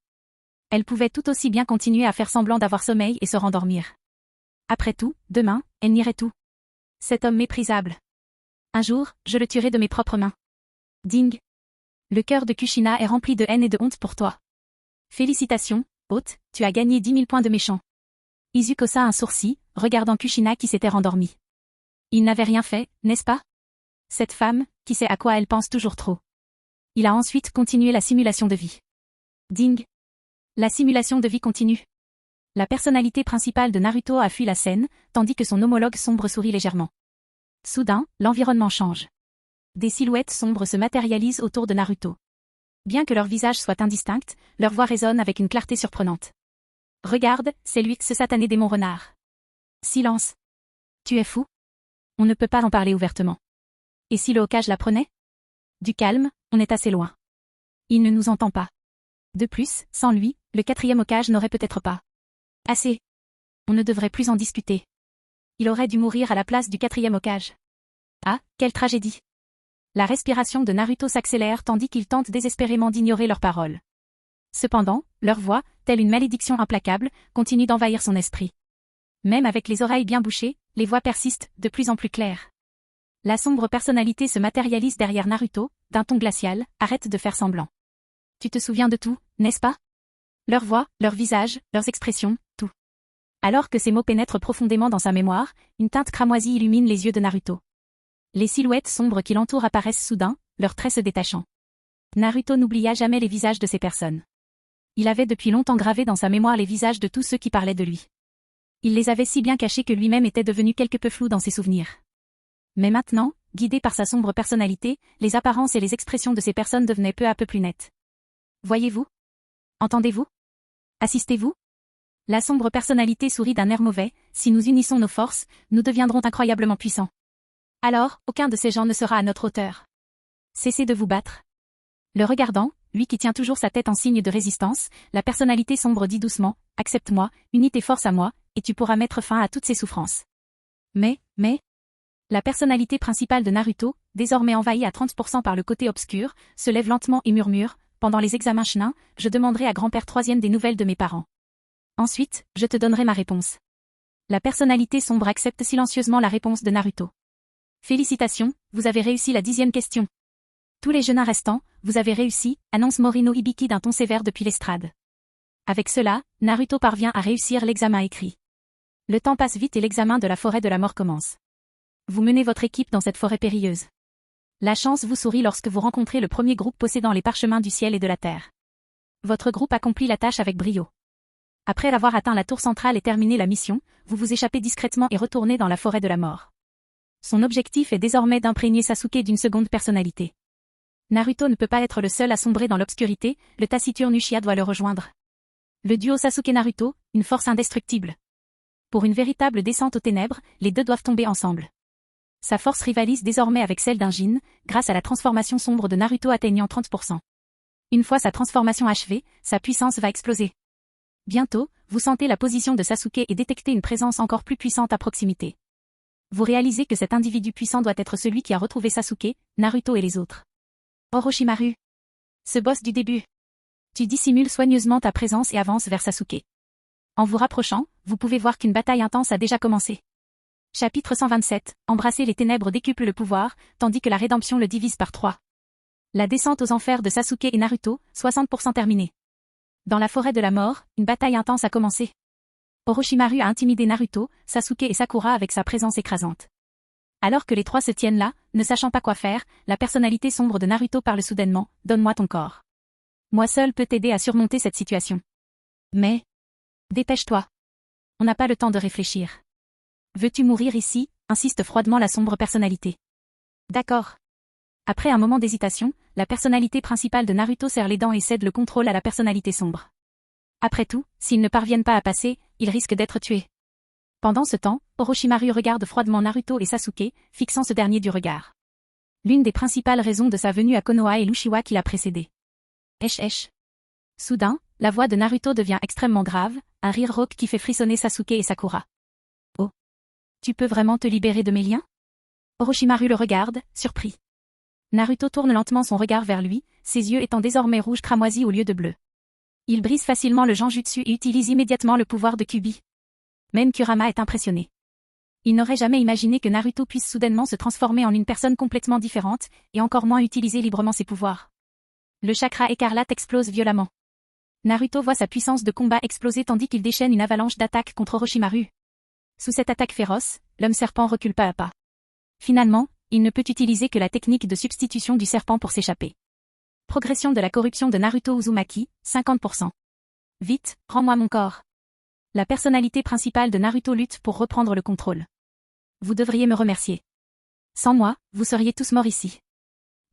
Elle pouvait tout aussi bien continuer à faire semblant d'avoir sommeil et se rendormir. Après tout, demain, elle nierait tout. Cet homme méprisable. Un jour, je le tuerai de mes propres mains. Ding. Le cœur de Kushina est rempli de haine et de honte pour toi. Félicitations, hôte, tu as gagné 10 000 points de méchant. Izuku hossa un sourcil, regardant Kushina qui s'était rendormie. Il n'avait rien fait, n'est-ce pas? Cette femme, qui sait à quoi elle pense toujours trop. Il a ensuite continué la simulation de vie. Ding. La simulation de vie continue. La personnalité principale de Naruto a fui la scène, tandis que son homologue sombre sourit légèrement. Soudain, l'environnement change. Des silhouettes sombres se matérialisent autour de Naruto. Bien que leur visage soit indistinct, leur voix résonne avec une clarté surprenante. Regarde, c'est lui, ce satané démon renard. Silence. Tu es fou? On ne peut pas en parler ouvertement. Et si le Hokage l'apprenait? Du calme, on est assez loin. Il ne nous entend pas. De plus, sans lui, le 4e Hokage n'aurait peut-être pas. Assez. On ne devrait plus en discuter. Il aurait dû mourir à la place du 4e Hokage. Ah, quelle tragédie. La respiration de Naruto s'accélère tandis qu'il tente désespérément d'ignorer leurs paroles. Cependant, leur voix, telle une malédiction implacable, continue d'envahir son esprit. Même avec les oreilles bien bouchées, les voix persistent, de plus en plus claires. La sombre personnalité se matérialise derrière Naruto, d'un ton glacial, arrête de faire semblant. Tu te souviens de tout, n'est-ce pas? Leur voix, leur visage, leurs expressions, tout. Alors que ces mots pénètrent profondément dans sa mémoire, une teinte cramoisie illumine les yeux de Naruto. Les silhouettes sombres qui l'entourent apparaissent soudain, leurs traits se détachant. Naruto n'oublia jamais les visages de ces personnes. Il avait depuis longtemps gravé dans sa mémoire les visages de tous ceux qui parlaient de lui. Il les avait si bien cachés que lui-même était devenu quelque peu flou dans ses souvenirs. Mais maintenant, guidé par sa sombre personnalité, les apparences et les expressions de ces personnes devenaient peu à peu plus nettes. Voyez-vous? Entendez-vous? Assistez-vous? La sombre personnalité sourit d'un air mauvais, si nous unissons nos forces, nous deviendrons incroyablement puissants. Alors, aucun de ces gens ne sera à notre hauteur. Cessez de vous battre. Le regardant, lui qui tient toujours sa tête en signe de résistance, la personnalité sombre dit doucement, accepte-moi, unis tes forces à moi, et tu pourras mettre fin à toutes ces souffrances. Mais, la personnalité principale de Naruto, désormais envahie à 30% par le côté obscur, se lève lentement et murmure, pendant les examens Chunin, je demanderai à grand-père troisième des nouvelles de mes parents. Ensuite, je te donnerai ma réponse. La personnalité sombre accepte silencieusement la réponse de Naruto. Félicitations, vous avez réussi la 10e question. Tous les jeunes restants, vous avez réussi, annonce Morino Hibiki d'un ton sévère depuis l'estrade. Avec cela, Naruto parvient à réussir l'examen écrit. Le temps passe vite et l'examen de la forêt de la mort commence. Vous menez votre équipe dans cette forêt périlleuse. La chance vous sourit lorsque vous rencontrez le premier groupe possédant les parchemins du ciel et de la terre. Votre groupe accomplit la tâche avec brio. Après avoir atteint la tour centrale et terminé la mission, vous vous échappez discrètement et retournez dans la forêt de la mort. Son objectif est désormais d'imprégner Sasuke d'une seconde personnalité. Naruto ne peut pas être le seul à sombrer dans l'obscurité, le taciturne Uchiha doit le rejoindre. Le duo Sasuke-Naruto, une force indestructible. Pour une véritable descente aux ténèbres, les deux doivent tomber ensemble. Sa force rivalise désormais avec celle d'un Jin, grâce à la transformation sombre de Naruto atteignant 30%. Une fois sa transformation achevée, sa puissance va exploser. Bientôt, vous sentez la position de Sasuke et détectez une présence encore plus puissante à proximité. Vous réalisez que cet individu puissant doit être celui qui a retrouvé Sasuke, Naruto et les autres. Orochimaru. Ce boss du début. Tu dissimules soigneusement ta présence et avances vers Sasuke. En vous rapprochant, vous pouvez voir qu'une bataille intense a déjà commencé. Chapitre 127, embrasser les ténèbres décuple le pouvoir, tandis que la rédemption le divise par 3. La descente aux enfers de Sasuke et Naruto, 60% terminée. Dans la forêt de la mort, une bataille intense a commencé. Orochimaru a intimidé Naruto, Sasuke et Sakura avec sa présence écrasante. Alors que les trois se tiennent là, ne sachant pas quoi faire, la personnalité sombre de Naruto parle soudainement, « Donne-moi ton corps. Moi seul peux t'aider à surmonter cette situation. Mais... dépêche-toi. On n'a pas le temps de réfléchir. Veux-tu mourir ici ?» insiste froidement la sombre personnalité. D'accord. Après un moment d'hésitation, la personnalité principale de Naruto serre les dents et cède le contrôle à la personnalité sombre. Après tout, s'ils ne parviennent pas à passer, ils risquent d'être tués. Pendant ce temps, Orochimaru regarde froidement Naruto et Sasuke, fixant ce dernier du regard. L'une des principales raisons de sa venue à Konoha est l'Uchiwa qui l'a précédé. Soudain, La voix de Naruto devient extrêmement grave, un rire rauque qui fait frissonner Sasuke et Sakura. Oh. Tu peux vraiment te libérer de mes liens? Orochimaru le regarde, surpris. Naruto tourne lentement son regard vers lui, ses yeux étant désormais rouges cramoisis au lieu de bleu. Il brise facilement le Genjutsu et utilise immédiatement le pouvoir de Kyuubi. Même Kurama est impressionné. Il n'aurait jamais imaginé que Naruto puisse soudainement se transformer en une personne complètement différente, et encore moins utiliser librement ses pouvoirs. Le chakra écarlate explose violemment. Naruto voit sa puissance de combat exploser tandis qu'il déchaîne une avalanche d'attaques contre Orochimaru. Sous cette attaque féroce, l'homme serpent recule pas à pas. Finalement, il ne peut utiliser que la technique de substitution du serpent pour s'échapper. Progression de la corruption de Naruto Uzumaki, 50%. Vite, rends-moi mon corps. La personnalité principale de Naruto lutte pour reprendre le contrôle. Vous devriez me remercier. Sans moi, vous seriez tous morts ici.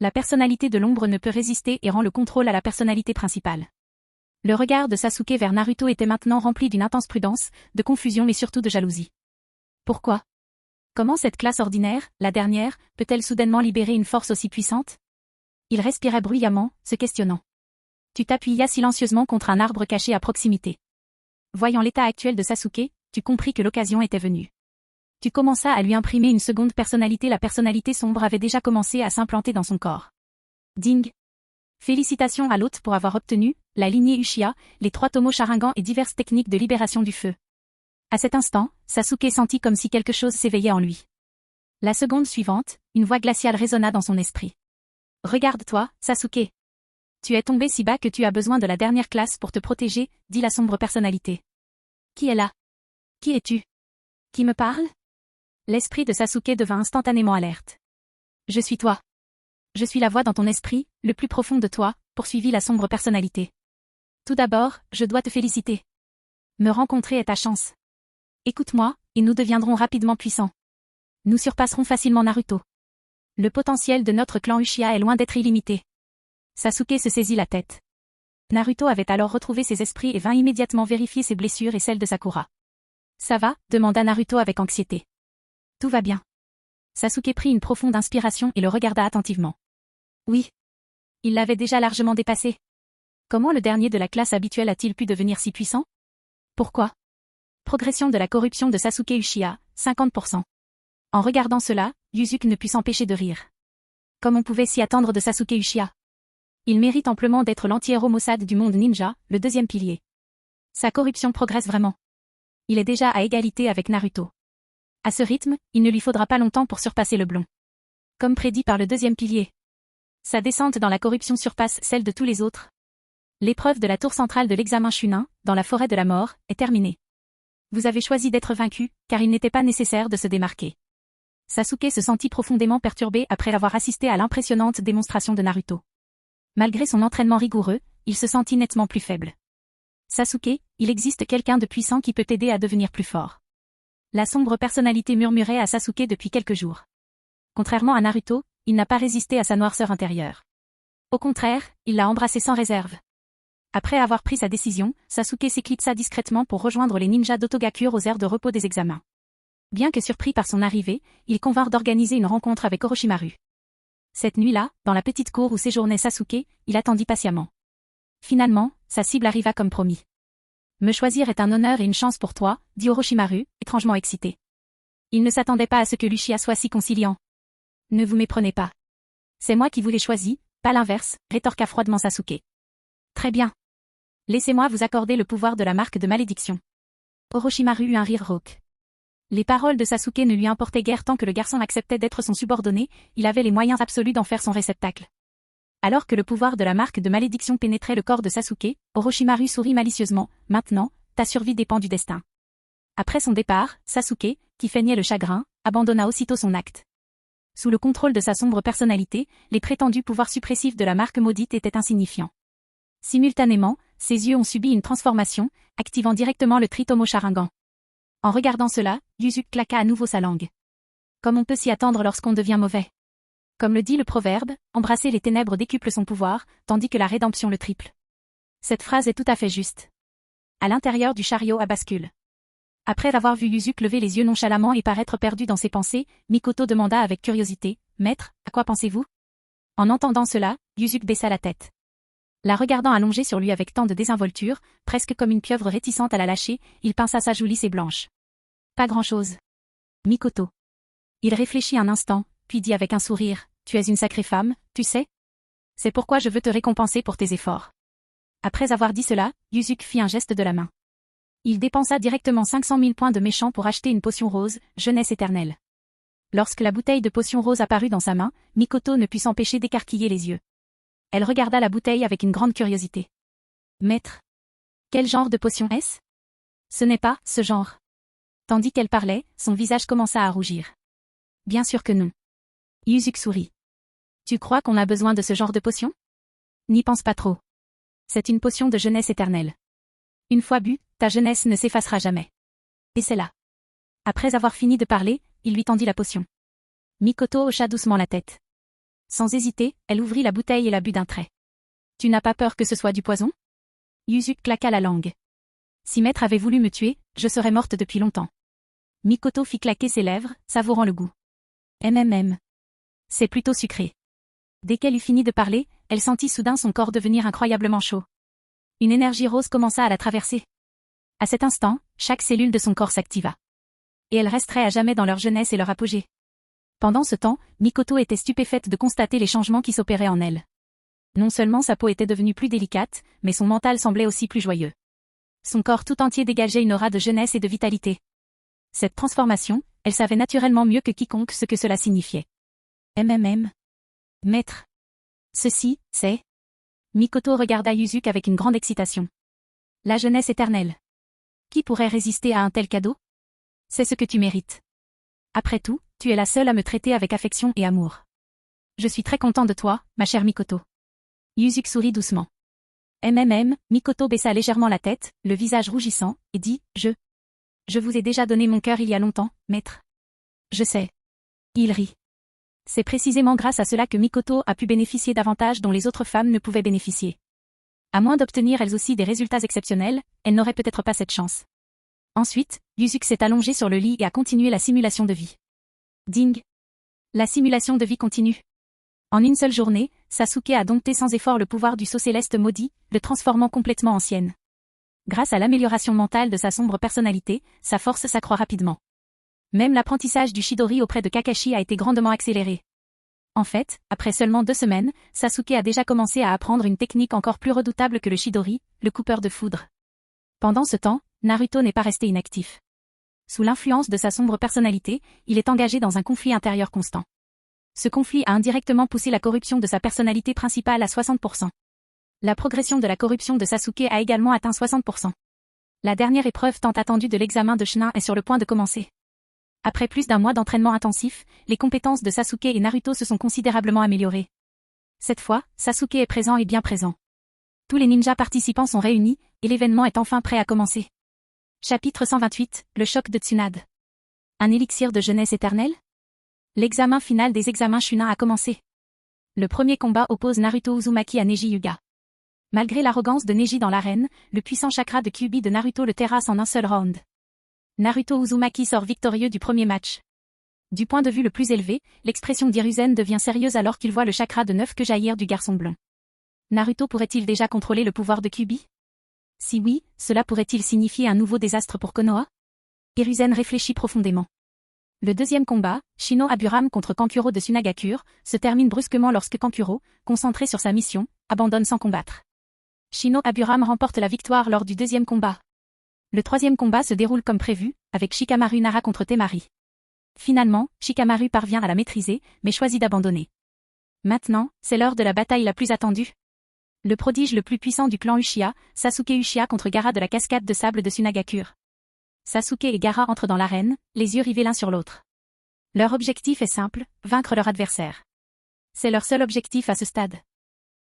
La personnalité de l'ombre ne peut résister et rend le contrôle à la personnalité principale. Le regard de Sasuke vers Naruto était maintenant rempli d'une intense prudence, de confusion mais surtout de jalousie. Pourquoi? Comment cette classe ordinaire, la dernière, peut-elle soudainement libérer une force aussi puissante? Il respirait bruyamment, se questionnant. Tu t'appuyas silencieusement contre un arbre caché à proximité. Voyant l'état actuel de Sasuke, tu compris que l'occasion était venue. Tu commenças à lui imprimer une seconde personnalité. La personnalité sombre avait déjà commencé à s'implanter dans son corps. Ding! Félicitations à l'hôte pour avoir obtenu la lignée Uchiha, les 3 tomos Sharingan et diverses techniques de libération du feu. À cet instant, Sasuke sentit comme si quelque chose s'éveillait en lui. La seconde suivante, une voix glaciale résonna dans son esprit. Regarde-toi, Sasuke. Tu es tombé si bas que tu as besoin de la dernière classe pour te protéger, dit la sombre personnalité. Qui est là? Qui es-tu? Qui me parle? L'esprit de Sasuke devint instantanément alerte. Je suis toi. Je suis la voix dans ton esprit, le plus profond de toi, poursuivit la sombre personnalité. Tout d'abord, je dois te féliciter. Me rencontrer est ta chance. Écoute-moi, et nous deviendrons rapidement puissants. Nous surpasserons facilement Naruto. Le potentiel de notre clan Uchiha est loin d'être illimité. Sasuke se saisit la tête. Naruto avait alors retrouvé ses esprits et vint immédiatement vérifier ses blessures et celles de Sakura. Ça va? Demanda Naruto avec anxiété. Tout va bien. Sasuke prit une profonde inspiration et le regarda attentivement. Oui. Il l'avait déjà largement dépassé. Comment le dernier de la classe habituelle a-t-il pu devenir si puissant? Pourquoi? Progression de la corruption de Sasuke Uchiha, 50%. En regardant cela, Yuzuki ne put s'empêcher de rire. Comme on pouvait s'y attendre de Sasuke Uchiha. Il mérite amplement d'être l'anti-héros maussade du monde ninja, le deuxième pilier. Sa corruption progresse vraiment. Il est déjà à égalité avec Naruto. À ce rythme, il ne lui faudra pas longtemps pour surpasser le blond. Comme prédit par le deuxième pilier. Sa descente dans la corruption surpasse celle de tous les autres. L'épreuve de la tour centrale de l'examen Chunin, dans la forêt de la mort, est terminée. Vous avez choisi d'être vaincu, car il n'était pas nécessaire de se démarquer. Sasuke se sentit profondément perturbé après avoir assisté à l'impressionnante démonstration de Naruto. Malgré son entraînement rigoureux, il se sentit nettement plus faible. Sasuke, il existe quelqu'un de puissant qui peut t'aider à devenir plus fort. La sombre personnalité murmurait à Sasuke depuis quelques jours. Contrairement à Naruto, il n'a pas résisté à sa noirceur intérieure. Au contraire, il l'a embrassé sans réserve. Après avoir pris sa décision, Sasuke s'éclipsa discrètement pour rejoindre les ninjas d'Otogakure aux aires de repos des examens. Bien que surpris par son arrivée, ils convinrent d'organiser une rencontre avec Orochimaru. Cette nuit-là, dans la petite cour où séjournait Sasuke, il attendit patiemment. Finalement, sa cible arriva comme promis. Me choisir est un honneur et une chance pour toi, dit Orochimaru, étrangement excité. Il ne s'attendait pas à ce que l'Uchiha soit si conciliant. Ne vous méprenez pas. C'est moi qui vous l'ai choisi, pas l'inverse, rétorqua froidement Sasuke. Très bien. Laissez-moi vous accorder le pouvoir de la marque de malédiction. Orochimaru eut un rire rauque. Les paroles de Sasuke ne lui importaient guère tant que le garçon acceptait d'être son subordonné, il avait les moyens absolus d'en faire son réceptacle. Alors que le pouvoir de la marque de malédiction pénétrait le corps de Sasuke, Orochimaru sourit malicieusement, maintenant, ta survie dépend du destin. Après son départ, Sasuke, qui feignait le chagrin, abandonna aussitôt son acte. Sous le contrôle de sa sombre personnalité, les prétendus pouvoirs suppressifs de la marque maudite étaient insignifiants. Simultanément, ses yeux ont subi une transformation, activant directement le Tritomo Sharingan. En regardant cela, Yuzuki claqua à nouveau sa langue. Comme on peut s'y attendre lorsqu'on devient mauvais. Comme le dit le proverbe, embrasser les ténèbres décuple son pouvoir, tandis que la rédemption le triple. Cette phrase est tout à fait juste. À l'intérieur du chariot à bascule. Après avoir vu Yuzuki lever les yeux nonchalamment et paraître perdu dans ses pensées, Mikoto demanda avec curiosité, « Maître, à quoi pensez-vous » En entendant cela, Yuzuki baissa la tête. La regardant allongée sur lui avec tant de désinvolture, presque comme une pieuvre réticente à la lâcher, il pinça sa joue lisse et blanche. Pas grand-chose. Mikoto. Il réfléchit un instant, puis dit avec un sourire, tu es une sacrée femme, tu sais? C'est pourquoi je veux te récompenser pour tes efforts. Après avoir dit cela, Yuzuki fit un geste de la main. Il dépensa directement 500 000 points de méchant pour acheter une potion rose, jeunesse éternelle. Lorsque la bouteille de potion rose apparut dans sa main, Mikoto ne put s'empêcher d'écarquiller les yeux. Elle regarda la bouteille avec une grande curiosité. Maître. Quel genre de potion est-ce? Ce n'est pas ce genre. Tandis qu'elle parlait, son visage commença à rougir. Bien sûr que non. Yuzuki sourit. Tu crois qu'on a besoin de ce genre de potion? N'y pense pas trop. C'est une potion de jeunesse éternelle. Une fois bu, ta jeunesse ne s'effacera jamais. Et c'est là. Après avoir fini de parler, il lui tendit la potion. Mikoto hocha doucement la tête. Sans hésiter, elle ouvrit la bouteille et la but d'un trait. Tu n'as pas peur que ce soit du poison? Yuzuki claqua la langue. Si maître avait voulu me tuer, je serais morte depuis longtemps. Mikoto fit claquer ses lèvres, savourant le goût. C'est plutôt sucré. Dès qu'elle eut fini de parler, elle sentit soudain son corps devenir incroyablement chaud. Une énergie rose commença à la traverser. À cet instant, chaque cellule de son corps s'activa. Et elle resterait à jamais dans leur jeunesse et leur apogée. Pendant ce temps, Mikoto était stupéfaite de constater les changements qui s'opéraient en elle. Non seulement sa peau était devenue plus délicate, mais son mental semblait aussi plus joyeux. Son corps tout entier dégageait une aura de jeunesse et de vitalité. Cette transformation, elle savait naturellement mieux que quiconque ce que cela signifiait. Maître. Ceci, c'est... Mikoto regarda Yuzuki avec une grande excitation. La jeunesse éternelle. Qui pourrait résister à un tel cadeau? C'est ce que tu mérites. Après tout, tu es la seule à me traiter avec affection et amour. Je suis très content de toi, ma chère Mikoto. Yuzuki sourit doucement. Mikoto baissa légèrement la tête, le visage rougissant, et dit, Je vous ai déjà donné mon cœur il y a longtemps, maître. Je sais. Il rit. C'est précisément grâce à cela que Mikoto a pu bénéficier d'avantages dont les autres femmes ne pouvaient bénéficier. À moins d'obtenir elles aussi des résultats exceptionnels, elles n'auraient peut-être pas cette chance. Ensuite, Yuzuki s'est allongé sur le lit et a continué la simulation de vie. Ding. La simulation de vie continue. En une seule journée, Sasuke a dompté sans effort le pouvoir du sceau céleste maudit, le transformant complètement en sienne. Grâce à l'amélioration mentale de sa sombre personnalité, sa force s'accroît rapidement. Même l'apprentissage du Chidori auprès de Kakashi a été grandement accéléré. En fait, après seulement 2 semaines, Sasuke a déjà commencé à apprendre une technique encore plus redoutable que le Chidori, le coupeur de foudre. Pendant ce temps, Naruto n'est pas resté inactif. Sous l'influence de sa sombre personnalité, il est engagé dans un conflit intérieur constant. Ce conflit a indirectement poussé la corruption de sa personnalité principale à 60%. La progression de la corruption de Sasuke a également atteint 60%. La dernière épreuve tant attendue de l'examen de Chunin est sur le point de commencer. Après plus d'1 mois d'entraînement intensif, les compétences de Sasuke et Naruto se sont considérablement améliorées. Cette fois, Sasuke est présent et bien présent. Tous les ninjas participants sont réunis, et l'événement est enfin prêt à commencer. Chapitre 128, le choc de Tsunade. Un élixir de jeunesse éternelle? L'examen final des examens Chunin a commencé. Le premier combat oppose Naruto Uzumaki à Neji Hyuga. Malgré l'arrogance de Neji dans l'arène, le puissant chakra de Kyuubi de Naruto le terrasse en un seul round. Naruto Uzumaki sort victorieux du premier match. Du point de vue le plus élevé, l'expression d'Hiruzen devient sérieuse alors qu'il voit le chakra de 9 queues jaillir du garçon blond. Naruto pourrait-il déjà contrôler le pouvoir de Kyuubi? Si oui, cela pourrait-il signifier un nouveau désastre pour Konoha? Hiruzen réfléchit profondément. Le deuxième combat, Shino Aburam contre Kankuro de Sunagakure, se termine brusquement lorsque Kankuro, concentré sur sa mission, abandonne sans combattre. Shino Aburam remporte la victoire lors du deuxième combat. Le troisième combat se déroule comme prévu, avec Shikamaru Nara contre Temari. Finalement, Shikamaru parvient à la maîtriser, mais choisit d'abandonner. Maintenant, c'est l'heure de la bataille la plus attendue. Le prodige le plus puissant du clan Uchiha, Sasuke Uchiha contre Gaara de la cascade de sable de Sunagakure. Sasuke et Gaara entrent dans l'arène, les yeux rivés l'un sur l'autre. Leur objectif est simple, vaincre leur adversaire. C'est leur seul objectif à ce stade.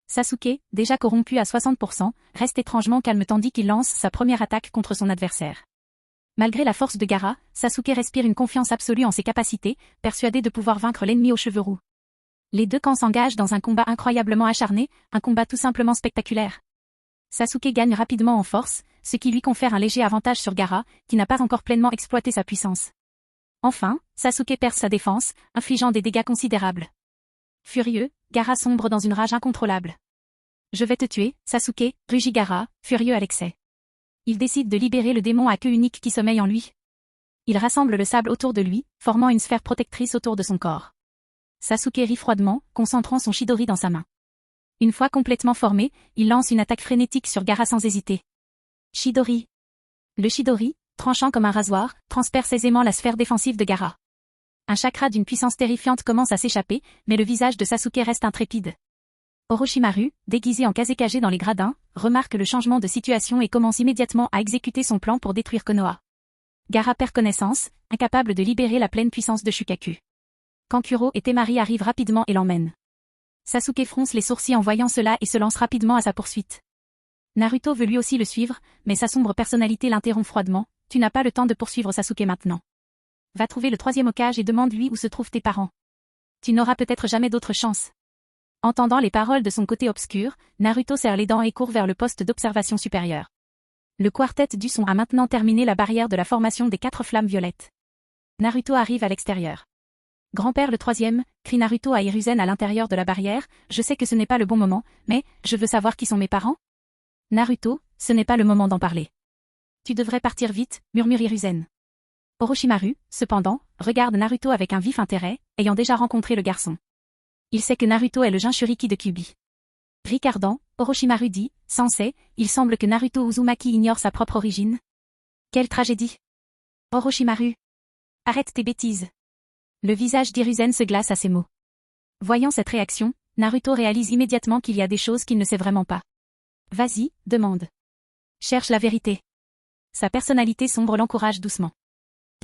Sasuke, déjà corrompu à 60%, reste étrangement calme tandis qu'il lance sa première attaque contre son adversaire. Malgré la force de Gaara, Sasuke respire une confiance absolue en ses capacités, persuadé de pouvoir vaincre l'ennemi aux cheveux roux. Les deux camps s'engagent dans un combat incroyablement acharné, un combat tout simplement spectaculaire. Sasuke gagne rapidement en force, ce qui lui confère un léger avantage sur Gaara, qui n'a pas encore pleinement exploité sa puissance. Enfin, Sasuke perce sa défense, infligeant des dégâts considérables. Furieux, Gaara sombre dans une rage incontrôlable. Je vais te tuer, Sasuke, rugit Gaara, furieux à l'excès. Il décide de libérer le démon à queue unique qui sommeille en lui. Il rassemble le sable autour de lui, formant une sphère protectrice autour de son corps. Sasuke rit froidement, concentrant son Chidori dans sa main. Une fois complètement formé, il lance une attaque frénétique sur Gaara sans hésiter. Chidori. Le Chidori, tranchant comme un rasoir, transperce aisément la sphère défensive de Gaara. Un chakra d'une puissance terrifiante commence à s'échapper, mais le visage de Sasuke reste intrépide. Orochimaru, déguisé en Kazekage dans les gradins, remarque le changement de situation et commence immédiatement à exécuter son plan pour détruire Konoha. Gaara perd connaissance, incapable de libérer la pleine puissance de Shukaku. Kankuro et Temari arrivent rapidement et l'emmènent. Sasuke fronce les sourcils en voyant cela et se lance rapidement à sa poursuite. Naruto veut lui aussi le suivre, mais sa sombre personnalité l'interrompt froidement. Tu n'as pas le temps de poursuivre Sasuke maintenant. Va trouver le 3e Hokage et demande-lui où se trouvent tes parents. Tu n'auras peut-être jamais d'autre chance. Entendant les paroles de son côté obscur, Naruto serre les dents et court vers le poste d'observation supérieure. Le quartet du son a maintenant terminé la barrière de la formation des 4 flammes violettes. Naruto arrive à l'extérieur. Grand-père le 3e, crie Naruto à Hiruzen à l'intérieur de la barrière, je sais que ce n'est pas le bon moment, mais, je veux savoir qui sont mes parents? Naruto, ce n'est pas le moment d'en parler. Tu devrais partir vite, murmure Hiruzen. Orochimaru, cependant, regarde Naruto avec un vif intérêt, ayant déjà rencontré le garçon. Il sait que Naruto est le Jinchuriki de Kyuubi. Regardant, Orochimaru dit, Sensei, il semble que Naruto Uzumaki ignore sa propre origine. Quelle tragédie! Orochimaru. Arrête tes bêtises. Le visage d'Hiruzen se glace à ces mots. Voyant cette réaction, Naruto réalise immédiatement qu'il y a des choses qu'il ne sait vraiment pas. Vas-y, demande. Cherche la vérité. Sa personnalité sombre l'encourage doucement.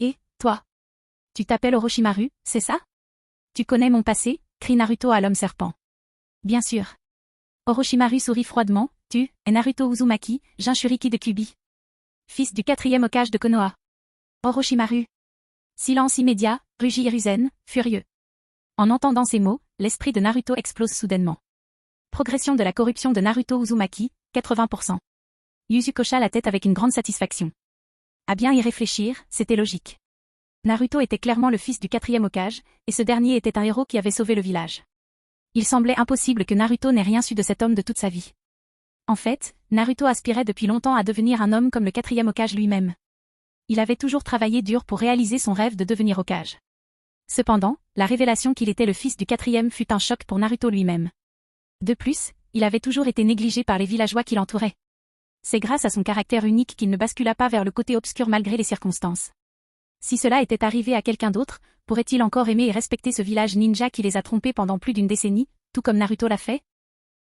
Et, toi? Tu t'appelles Orochimaru, c'est ça? Tu connais mon passé? Crie Naruto à l'homme serpent. Bien sûr. Orochimaru sourit froidement, tu es Naruto Uzumaki, Jinchuriki de Kyuubi. Fils du 4e Hokage de Konoha. Orochimaru. Silence immédiat, rugit Hiruzen, furieux. En entendant ces mots, l'esprit de Naruto explose soudainement. Progression de la corruption de Naruto Uzumaki, 80%. Yuzu hocha la tête avec une grande satisfaction. À bien y réfléchir, c'était logique. Naruto était clairement le fils du 4e Hokage, et ce dernier était un héros qui avait sauvé le village. Il semblait impossible que Naruto n'ait rien su de cet homme de toute sa vie. En fait, Naruto aspirait depuis longtemps à devenir un homme comme le 4e Hokage lui-même. Il avait toujours travaillé dur pour réaliser son rêve de devenir Hokage. Cependant, la révélation qu'il était le fils du 4e fut un choc pour Naruto lui-même. De plus, il avait toujours été négligé par les villageois qui l'entouraient. C'est grâce à son caractère unique qu'il ne bascula pas vers le côté obscur malgré les circonstances. Si cela était arrivé à quelqu'un d'autre, pourrait-il encore aimer et respecter ce village ninja qui les a trompés pendant plus d'une décennie, tout comme Naruto l'a fait?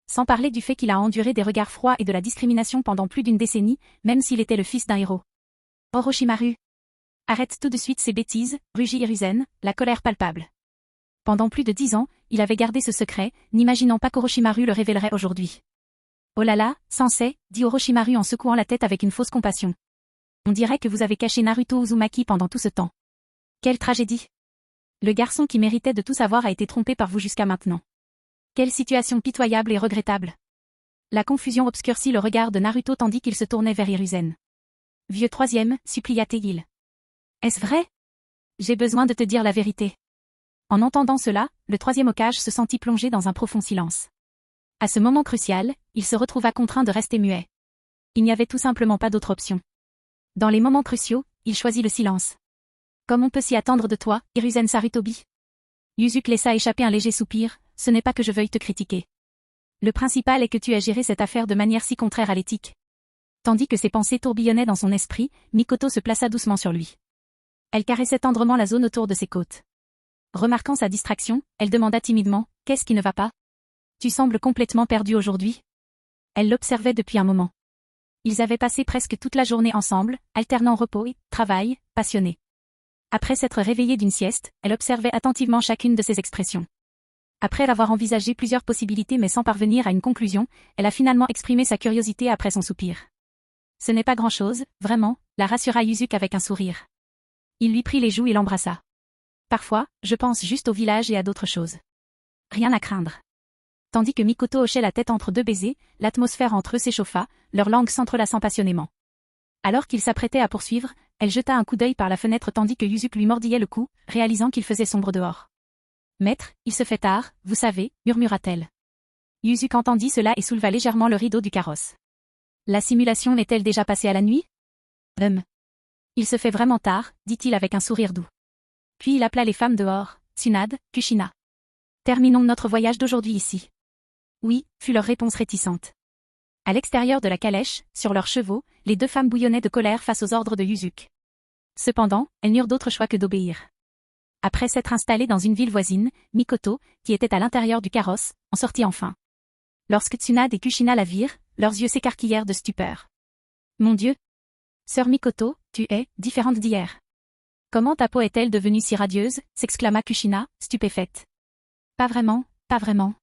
Sans parler du fait qu'il a enduré des regards froids et de la discrimination pendant plus d'une décennie, même s'il était le fils d'un héros. Orochimaru. Arrête tout de suite ces bêtises, rugit Hiruzen, la colère palpable. Pendant plus de 10 ans, il avait gardé ce secret, n'imaginant pas qu'Orochimaru le révélerait aujourd'hui. Oh là là, Sensei, dit Orochimaru en secouant la tête avec une fausse compassion. On dirait que vous avez caché Naruto Uzumaki pendant tout ce temps. Quelle tragédie! Le garçon qui méritait de tout savoir a été trompé par vous jusqu'à maintenant. Quelle situation pitoyable et regrettable! La confusion obscurcit le regard de Naruto tandis qu'il se tournait vers Hiruzen. Vieux 3e, supplia-t-il. Est-ce vrai? J'ai besoin de te dire la vérité. En entendant cela, le 3e Hokage se sentit plongé dans un profond silence. À ce moment crucial, il se retrouva contraint de rester muet. Il n'y avait tout simplement pas d'autre option. Dans les moments cruciaux, il choisit le silence. Comme on peut s'y attendre de toi, Hiruzen Sarutobi. Yuzuki laissa échapper un léger soupir, ce n'est pas que je veuille te critiquer. Le principal est que tu as géré cette affaire de manière si contraire à l'éthique. Tandis que ses pensées tourbillonnaient dans son esprit, Mikoto se plaça doucement sur lui. Elle caressait tendrement la zone autour de ses côtes. Remarquant sa distraction, elle demanda timidement, « Qu'est-ce qui ne va pas? Tu sembles complètement perdu aujourd'hui. » Elle l'observait depuis un moment. Ils avaient passé presque toute la journée ensemble, alternant repos et travail, passionnés. Après s'être réveillée d'une sieste, elle observait attentivement chacune de ses expressions. Après avoir envisagé plusieurs possibilités mais sans parvenir à une conclusion, elle a finalement exprimé sa curiosité après son soupir. Ce n'est pas grand-chose, vraiment, la rassura Yuzuki avec un sourire. Il lui prit les joues et l'embrassa. Parfois, je pense juste au village et à d'autres choses. Rien à craindre. Tandis que Mikoto hochait la tête entre deux baisers, l'atmosphère entre eux s'échauffa, leurs langues s'entrelaçant passionnément. Alors qu'il s'apprêtait à poursuivre, elle jeta un coup d'œil par la fenêtre tandis que Yuzuki lui mordillait le cou, réalisant qu'il faisait sombre dehors. « Maître, il se fait tard, vous savez, murmura-t-elle. Yuzuki entendit cela et souleva légèrement le rideau du carrosse. La simulation n'est-elle déjà passée à la nuit? Il se fait vraiment tard, dit-il avec un sourire doux. Puis il appela les femmes dehors, Tsunade, Kushina. Terminons notre voyage d'aujourd'hui ici. Oui, fut leur réponse réticente. À l'extérieur de la calèche, sur leurs chevaux, les deux femmes bouillonnaient de colère face aux ordres de Yuzuki. Cependant, elles n'eurent d'autre choix que d'obéir. Après s'être installées dans une ville voisine, Mikoto, qui était à l'intérieur du carrosse, en sortit enfin. Lorsque Tsunade et Kushina la virent, leurs yeux s'écarquillèrent de stupeur. Mon Dieu! Sœur Mikoto, tu es différente d'hier. Comment ta peau est-elle devenue si radieuse? S'exclama Kushina, stupéfaite. Pas vraiment, pas vraiment.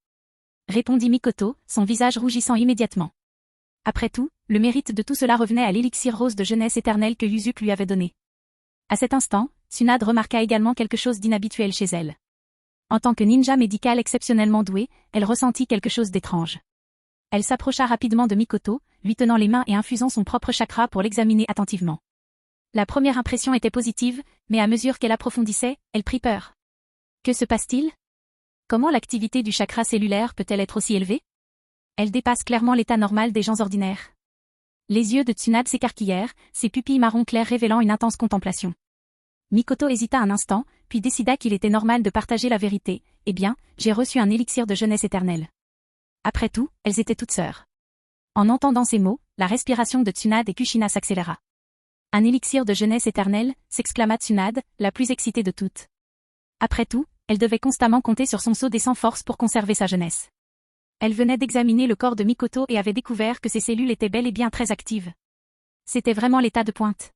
Répondit Mikoto, son visage rougissant immédiatement. Après tout, le mérite de tout cela revenait à l'élixir rose de jeunesse éternelle que Yuzuki lui avait donné. À cet instant, Tsunade remarqua également quelque chose d'inhabituel chez elle. En tant que ninja médical exceptionnellement douée, elle ressentit quelque chose d'étrange. Elle s'approcha rapidement de Mikoto, lui tenant les mains et infusant son propre chakra pour l'examiner attentivement. La première impression était positive, mais à mesure qu'elle approfondissait, elle prit peur. Que se passe-t-il? Comment l'activité du chakra cellulaire peut-elle être aussi élevée? Elle dépasse clairement l'état normal des gens ordinaires. Les yeux de Tsunade s'écarquillèrent, ses pupilles marron clair révélant une intense contemplation. Mikoto hésita un instant, puis décida qu'il était normal de partager la vérité. Eh bien, j'ai reçu un élixir de jeunesse éternelle. Après tout, elles étaient toutes sœurs. En entendant ces mots, la respiration de Tsunade et Kushina s'accéléra. Un élixir de jeunesse éternelle, s'exclama Tsunade, la plus excitée de toutes. Après tout, elle devait constamment compter sur son sceau des sans-force pour conserver sa jeunesse. Elle venait d'examiner le corps de Mikoto et avait découvert que ses cellules étaient bel et bien très actives. C'était vraiment l'état de pointe.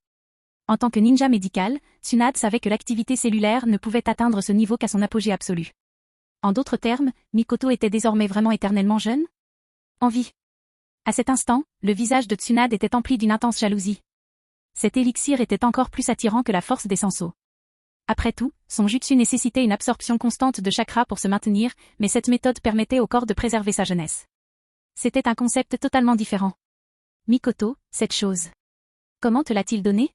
En tant que ninja médical, Tsunade savait que l'activité cellulaire ne pouvait atteindre ce niveau qu'à son apogée absolu. En d'autres termes, Mikoto était désormais vraiment éternellement jeune? En vie. À cet instant, le visage de Tsunade était empli d'une intense jalousie. Cet élixir était encore plus attirant que la force des sensos. Après tout, son jutsu nécessitait une absorption constante de chakra pour se maintenir, mais cette méthode permettait au corps de préserver sa jeunesse. C'était un concept totalement différent. Mikoto, cette chose. Comment te l'a-t-il donné?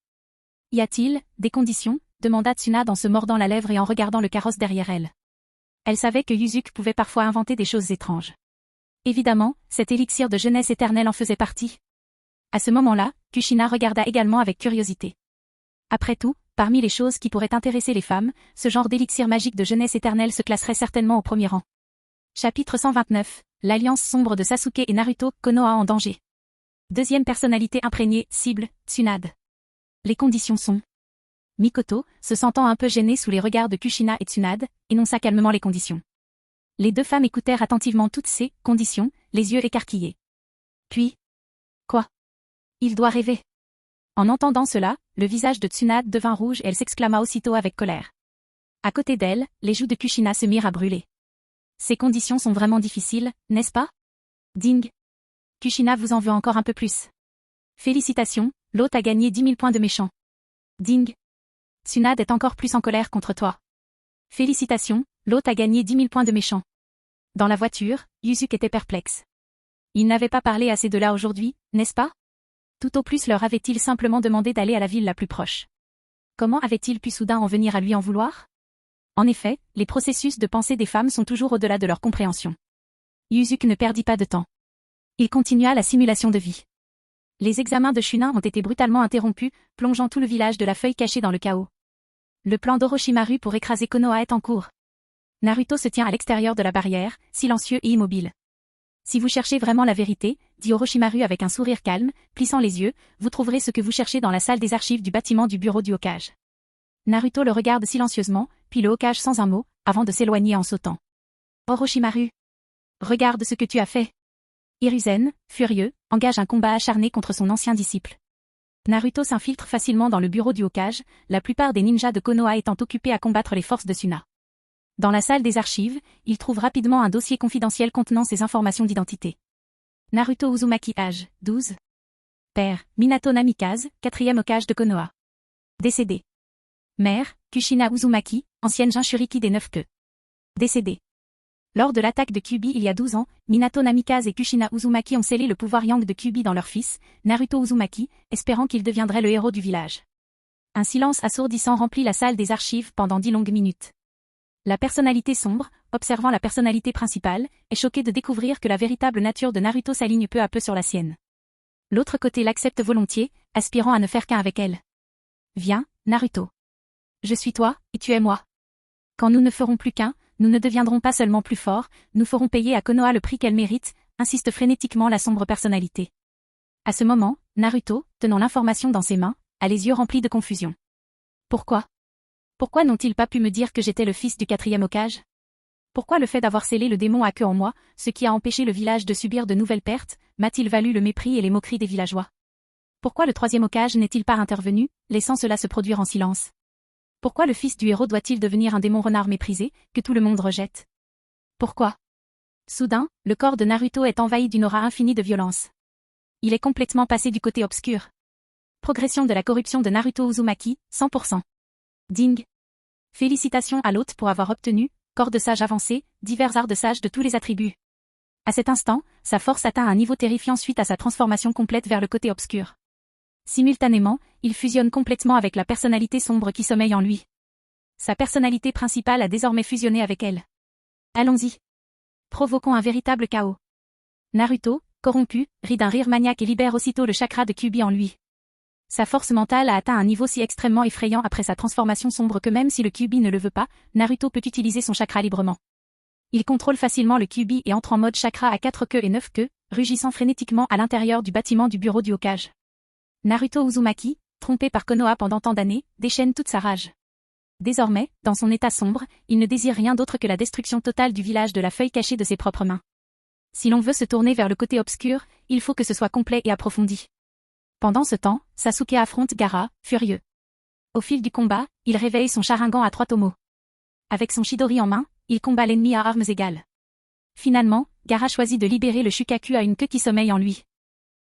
Y a-t-il des conditions? Demanda Tsunade en se mordant la lèvre et en regardant le carrosse derrière elle. Elle savait que Yuzuki pouvait parfois inventer des choses étranges. Évidemment, cet élixir de jeunesse éternelle en faisait partie. À ce moment-là, Kushina regarda également avec curiosité. Après tout, parmi les choses qui pourraient intéresser les femmes, ce genre d'élixir magique de jeunesse éternelle se classerait certainement au premier rang. Chapitre 129, l'alliance sombre de Sasuke et Naruto, Konoha en danger. Deuxième personnalité imprégnée, cible, Tsunade. Les conditions sont... Mikoto, se sentant un peu gênée sous les regards de Kushina et Tsunade, énonça calmement les conditions. Les deux femmes écoutèrent attentivement toutes ces conditions, les yeux écarquillés. Puis... Quoi? Il doit rêver. En entendant cela, le visage de Tsunade devint rouge et elle s'exclama aussitôt avec colère. À côté d'elle, les joues de Kushina se mirent à brûler. Ces conditions sont vraiment difficiles, n'est-ce pas? Ding. Kushina vous en veut encore un peu plus. Félicitations, l'hôte a gagné 10 000 points de méchant. Ding. Tsunade est encore plus en colère contre toi. Félicitations, l'hôte a gagné 10 000 points de méchant. Dans la voiture, Yuzuki était perplexe. Il n'avait pas parlé à ces deux-là aujourd'hui, n'est-ce pas? Tout au plus leur avait-il simplement demandé d'aller à la ville la plus proche. Comment avait-il pu soudain en venir à lui en vouloir? En effet, les processus de pensée des femmes sont toujours au-delà de leur compréhension. Yuzuki ne perdit pas de temps. Il continua la simulation de vie. Les examens de Chunin ont été brutalement interrompus, plongeant tout le village de la feuille cachée dans le chaos. Le plan d'Orochimaru pour écraser Konoha est en cours. Naruto se tient à l'extérieur de la barrière, silencieux et immobile. Si vous cherchez vraiment la vérité, dit Orochimaru avec un sourire calme, plissant les yeux, vous trouverez ce que vous cherchez dans la salle des archives du bâtiment du bureau du Hokage. Naruto le regarde silencieusement, puis le Hokage sans un mot, avant de s'éloigner en sautant. Orochimaru. Regarde ce que tu as fait. Hiruzen, furieux, engage un combat acharné contre son ancien disciple. Naruto s'infiltre facilement dans le bureau du Hokage, la plupart des ninjas de Konoha étant occupés à combattre les forces de Suna. Dans la salle des archives, il trouve rapidement un dossier confidentiel contenant ses informations d'identité. Naruto Uzumaki âge, 12. Père, Minato Namikaze, 4e Hokage de Konoha. Décédé. Mère, Kushina Uzumaki, ancienne Jinchuriki des 9 queues. Décédé. Lors de l'attaque de Kyuubi il y a 12 ans, Minato Namikaze et Kushina Uzumaki ont scellé le pouvoir Yang de Kyuubi dans leur fils, Naruto Uzumaki, espérant qu'il deviendrait le héros du village. Un silence assourdissant remplit la salle des archives pendant 10 longues minutes. La personnalité sombre, observant la personnalité principale, est choquée de découvrir que la véritable nature de Naruto s'aligne peu à peu sur la sienne. L'autre côté l'accepte volontiers, aspirant à ne faire qu'un avec elle. Viens, Naruto. Je suis toi, et tu es moi. Quand nous ne ferons plus qu'un, nous ne deviendrons pas seulement plus forts, nous ferons payer à Konoha le prix qu'elle mérite, insiste frénétiquement la sombre personnalité. À ce moment, Naruto, tenant l'information dans ses mains, a les yeux remplis de confusion. Pourquoi ? Pourquoi n'ont-ils pas pu me dire que j'étais le fils du 4e Hokage ? Pourquoi le fait d'avoir scellé le démon à queue en moi, ce qui a empêché le village de subir de nouvelles pertes, m'a-t-il valu le mépris et les moqueries des villageois ? Pourquoi le 3e Hokage n'est-il pas intervenu, laissant cela se produire en silence ? Pourquoi le fils du héros doit-il devenir un démon renard méprisé, que tout le monde rejette ? Pourquoi ? Soudain, le corps de Naruto est envahi d'une aura infinie de violence. Il est complètement passé du côté obscur. Progression de la corruption de Naruto Uzumaki, 100%. Ding. Félicitations à l'hôte pour avoir obtenu, corps de sage avancé, divers arts de sage de tous les attributs. À cet instant, sa force atteint un niveau terrifiant suite à sa transformation complète vers le côté obscur. Simultanément, il fusionne complètement avec la personnalité sombre qui sommeille en lui. Sa personnalité principale a désormais fusionné avec elle. Allons-y. Provoquons un véritable chaos. Naruto, corrompu, rit d'un rire maniaque et libère aussitôt le chakra de Kyuubi en lui. Sa force mentale a atteint un niveau si extrêmement effrayant après sa transformation sombre que même si le Kyuubi ne le veut pas, Naruto peut utiliser son chakra librement. Il contrôle facilement le Kyuubi et entre en mode chakra à 4 queues et 9 queues, rugissant frénétiquement à l'intérieur du bâtiment du bureau du Hokage. Naruto Uzumaki, trompé par Konoha pendant tant d'années, déchaîne toute sa rage. Désormais, dans son état sombre, il ne désire rien d'autre que la destruction totale du village de la feuille cachée de ses propres mains. Si l'on veut se tourner vers le côté obscur, il faut que ce soit complet et approfondi. Pendant ce temps, Sasuke affronte Gaara, furieux. Au fil du combat, il réveille son Sharingan à 3 tomos. Avec son Chidori en main, il combat l'ennemi à armes égales. Finalement, Gaara choisit de libérer le Shukaku à une queue qui sommeille en lui.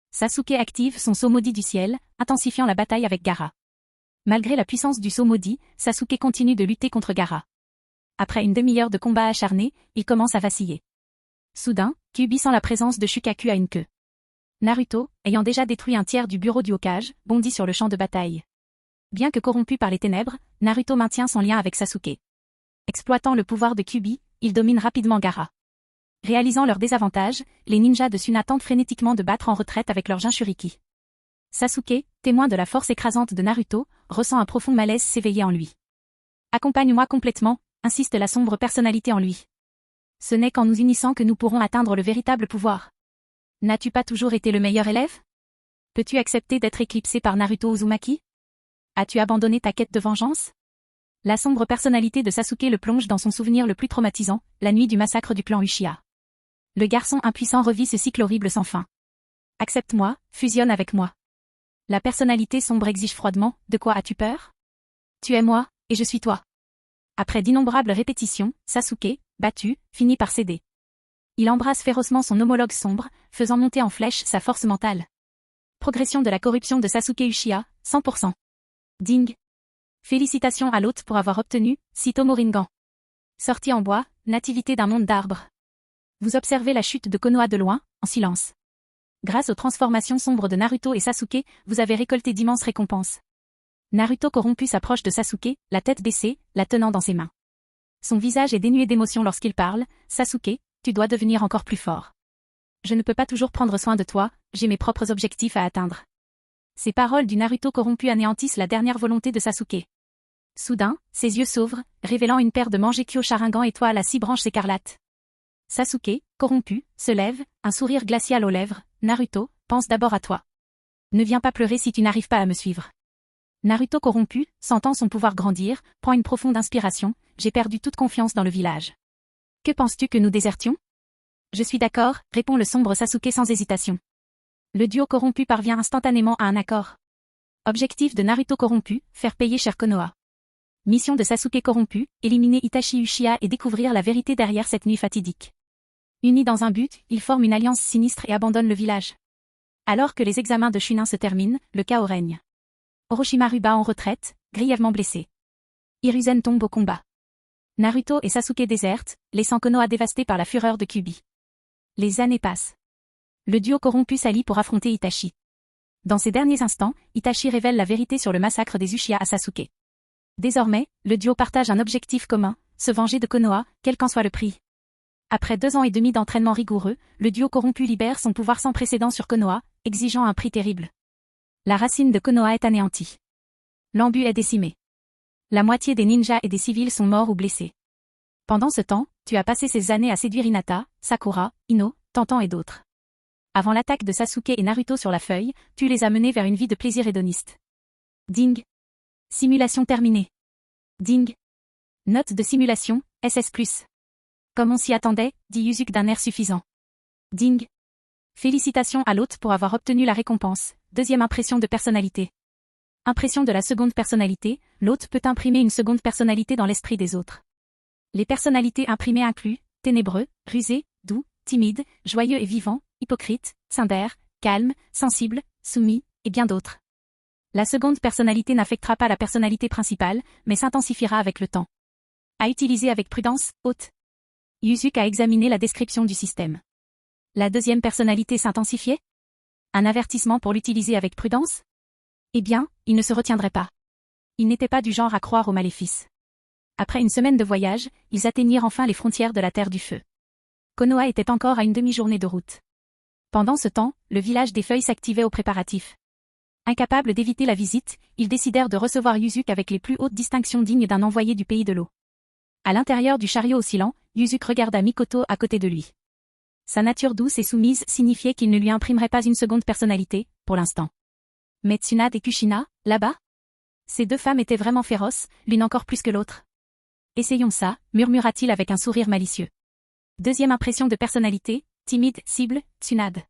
Sasuke active son saut maudit du ciel, intensifiant la bataille avec Gaara. Malgré la puissance du saut maudit, Sasuke continue de lutter contre Gaara. Après une demi-heure de combat acharné, il commence à vaciller. Soudain, Kyuubi sent la présence de Shukaku à une queue. Naruto, ayant déjà détruit un tiers du bureau du Hokage, bondit sur le champ de bataille. Bien que corrompu par les ténèbres, Naruto maintient son lien avec Sasuke. Exploitant le pouvoir de Kyuubi, il domine rapidement Gaara. Réalisant leur désavantage, les ninjas de Suna tentent frénétiquement de battre en retraite avec leur Jinchuriki. Sasuke, témoin de la force écrasante de Naruto, ressent un profond malaise s'éveiller en lui. Accompagne-moi complètement, insiste la sombre personnalité en lui. Ce n'est qu'en nous unissant que nous pourrons atteindre le véritable pouvoir. N'as-tu pas toujours été le meilleur élève ? Peux-tu accepter d'être éclipsé par Naruto Uzumaki ? As-tu abandonné ta quête de vengeance ? La sombre personnalité de Sasuke le plonge dans son souvenir le plus traumatisant, la nuit du massacre du clan Uchiha. Le garçon impuissant revit ce cycle horrible sans fin. Accepte-moi, fusionne avec moi. La personnalité sombre exige froidement, de quoi as-tu peur ? Tu es moi, et je suis toi. Après d'innombrables répétitions, Sasuke, battu, finit par céder. Il embrasse férocement son homologue sombre, faisant monter en flèche sa force mentale. Progression de la corruption de Sasuke Uchiha, 100%. Ding. Félicitations à l'hôte pour avoir obtenu, Sitomo Rinnegan. Sortie en bois, nativité d'un monde d'arbres. Vous observez la chute de Konoha de loin, en silence. Grâce aux transformations sombres de Naruto et Sasuke, vous avez récolté d'immenses récompenses. Naruto corrompu s'approche de Sasuke, la tête baissée, la tenant dans ses mains. Son visage est dénué d'émotion lorsqu'il parle. Sasuke, tu dois devenir encore plus fort. Je ne peux pas toujours prendre soin de toi, j'ai mes propres objectifs à atteindre. Ces paroles du Naruto corrompu anéantissent la dernière volonté de Sasuke. Soudain, ses yeux s'ouvrent, révélant une paire de Mangekyo Sharingan étoiles à 6 branches écarlates. Sasuke, corrompu, se lève, un sourire glacial aux lèvres. Naruto, pense d'abord à toi. Ne viens pas pleurer si tu n'arrives pas à me suivre. Naruto corrompu, sentant son pouvoir grandir, prend une profonde inspiration. J'ai perdu toute confiance dans le village. Que penses-tu que nous désertions ? Je suis d'accord, répond le sombre Sasuke sans hésitation. Le duo corrompu parvient instantanément à un accord. Objectif de Naruto corrompu, faire payer cher Konoha. Mission de Sasuke corrompu, éliminer Itachi Uchiha et découvrir la vérité derrière cette nuit fatidique. Unis dans un but, ils forment une alliance sinistre et abandonnent le village. Alors que les examens de Chunin se terminent, le chaos règne. Orochimaru bat en retraite, grièvement blessé. Hiruzen tombe au combat. Naruto et Sasuke désertent, laissant Konoha dévasté par la fureur de Kyuubi. Les années passent. Le duo corrompu s'allie pour affronter Itachi. Dans ces derniers instants, Itachi révèle la vérité sur le massacre des Uchiha à Sasuke. Désormais, le duo partage un objectif commun, se venger de Konoha, quel qu'en soit le prix. Après 2 ans et demi d'entraînement rigoureux, le duo corrompu libère son pouvoir sans précédent sur Konoha, exigeant un prix terrible. La racine de Konoha est anéantie. L'Anbu est décimé. La moitié des ninjas et des civils sont morts ou blessés. Pendant ce temps, tu as passé ces années à séduire Hinata, Sakura, Ino, Tantan et d'autres. Avant l'attaque de Sasuke et Naruto sur la feuille, tu les as menés vers une vie de plaisir hédoniste. Ding. Simulation terminée. Ding. Note de simulation, SS+. Comme on s'y attendait, dit Yuzuki d'un air suffisant. Ding. Félicitations à l'hôte pour avoir obtenu la récompense. Deuxième impression de personnalité. Impression de la seconde personnalité, l'hôte peut imprimer une seconde personnalité dans l'esprit des autres. Les personnalités imprimées incluent ténébreux, rusé, doux, timide, joyeux et vivant, hypocrite, tsundere, calme, sensible, soumis, et bien d'autres. La seconde personnalité n'affectera pas la personnalité principale, mais s'intensifiera avec le temps. À utiliser avec prudence, hôte. Yuzuki a examiné la description du système. La deuxième personnalité s'intensifiait? Un avertissement pour l'utiliser avec prudence? Eh bien, il ne se retiendrait pas. Il n'était pas du genre à croire aux maléfices. Après une semaine de voyage, ils atteignirent enfin les frontières de la Terre du Feu. Konoha était encore à une demi-journée de route. Pendant ce temps, le village des feuilles s'activait aux préparatifs. Incapables d'éviter la visite, ils décidèrent de recevoir Yuzuki avec les plus hautes distinctions dignes d'un envoyé du pays de l'eau. À l'intérieur du chariot oscillant, Yuzuki regarda Mikoto à côté de lui. Sa nature douce et soumise signifiait qu'il ne lui imprimerait pas une seconde personnalité, pour l'instant. Mais Tsunade et Kushina, là-bas? Ces deux femmes étaient vraiment féroces, l'une encore plus que l'autre. Essayons ça, murmura-t-il avec un sourire malicieux. Deuxième impression de personnalité, timide, cible, Tsunade.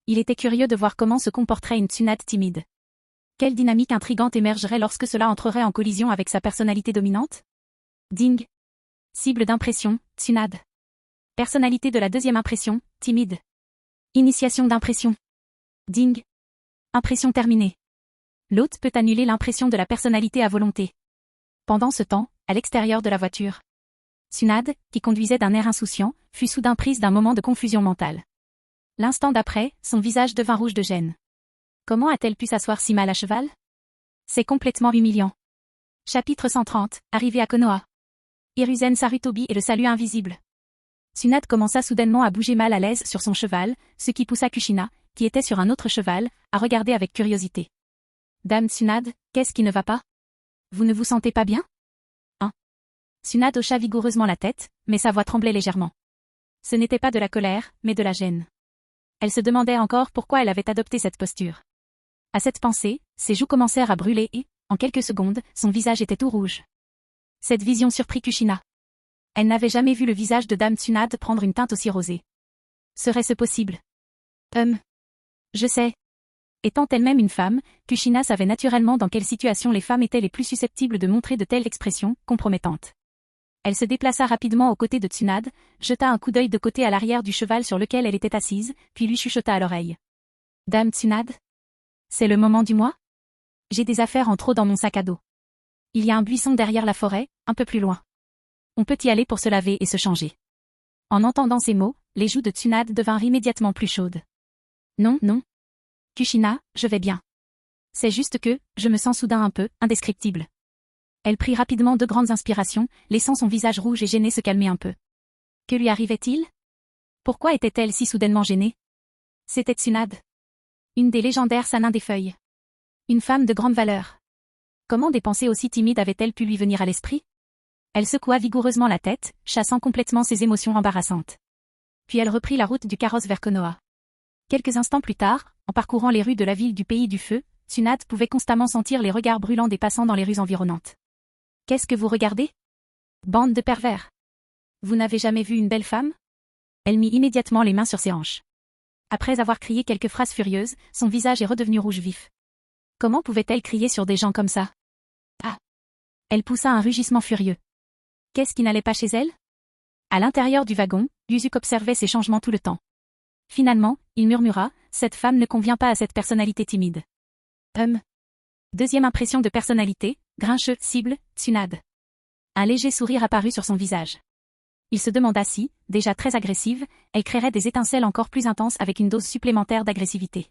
Il était curieux de voir comment se comporterait une Tsunade timide. Quelle dynamique intrigante émergerait lorsque cela entrerait en collision avec sa personnalité dominante? Ding. Cible d'impression, Tsunade. Personnalité de la deuxième impression, timide. Initiation d'impression. Ding. Impression terminée. L'hôte peut annuler l'impression de la personnalité à volonté. Pendant ce temps, à l'extérieur de la voiture, Tsunade, qui conduisait d'un air insouciant, fut soudain prise d'un moment de confusion mentale. L'instant d'après, son visage devint rouge de gêne. Comment a-t-elle pu s'asseoir si mal à cheval? C'est complètement humiliant. Chapitre 130, arrivé à Konoha. Hiruzen Sarutobi et le salut invisible. Tsunade commença soudainement à bouger mal à l'aise sur son cheval, ce qui poussa Kushina, qui était sur un autre cheval, à regarder avec curiosité. Dame Tsunade, qu'est-ce qui ne va pas? Vous ne vous sentez pas bien? Hein? Tsunade hocha vigoureusement la tête, mais sa voix tremblait légèrement. Ce n'était pas de la colère, mais de la gêne. Elle se demandait encore pourquoi elle avait adopté cette posture. À cette pensée, ses joues commencèrent à brûler et, en quelques secondes, son visage était tout rouge. Cette vision surprit Kushina. Elle n'avait jamais vu le visage de Dame Tsunade prendre une teinte aussi rosée. Serait-ce possible? Je sais. Étant elle-même une femme, Kushina savait naturellement dans quelle situation les femmes étaient les plus susceptibles de montrer de telles expressions compromettantes. Elle se déplaça rapidement aux côtés de Tsunade, jeta un coup d'œil de côté à l'arrière du cheval sur lequel elle était assise, puis lui chuchota à l'oreille. Dame Tsunade? C'est le moment du mois? J'ai des affaires en trop dans mon sac à dos. Il y a un buisson derrière la forêt, un peu plus loin. On peut y aller pour se laver et se changer. En entendant ces mots, les joues de Tsunade devinrent immédiatement plus chaudes. Non, non. Kushina, je vais bien. C'est juste que, je me sens soudain un peu, indescriptible. Elle prit rapidement 2 grandes inspirations, laissant son visage rouge et gêné se calmer un peu. Que lui arrivait-il? Pourquoi était-elle si soudainement gênée? C'était Tsunade. Une des légendaires Sannin des feuilles. Une femme de grande valeur. Comment des pensées aussi timides avaient-elles pu lui venir à l'esprit? Elle secoua vigoureusement la tête, chassant complètement ses émotions embarrassantes. Puis elle reprit la route du carrosse vers Konoha. Quelques instants plus tard, en parcourant les rues de la ville du pays du feu, Tsunade pouvait constamment sentir les regards brûlants des passants dans les rues environnantes. Qu'est-ce que vous regardez? Bande de pervers. Vous n'avez jamais vu une belle femme? Elle mit immédiatement les mains sur ses hanches. Après avoir crié quelques phrases furieuses, son visage est redevenu rouge vif. Comment pouvait-elle crier sur des gens comme ça? Ah! Elle poussa un rugissement furieux. Qu'est-ce qui n'allait pas chez elle? À l'intérieur du wagon, Yuzuki observait ces changements tout le temps. Finalement, il murmura, cette femme ne convient pas à cette personnalité timide. Deuxième impression de personnalité, grincheux, cible, Tsunade. Un léger sourire apparut sur son visage. Il se demanda si, déjà très agressive, elle créerait des étincelles encore plus intenses avec une dose supplémentaire d'agressivité.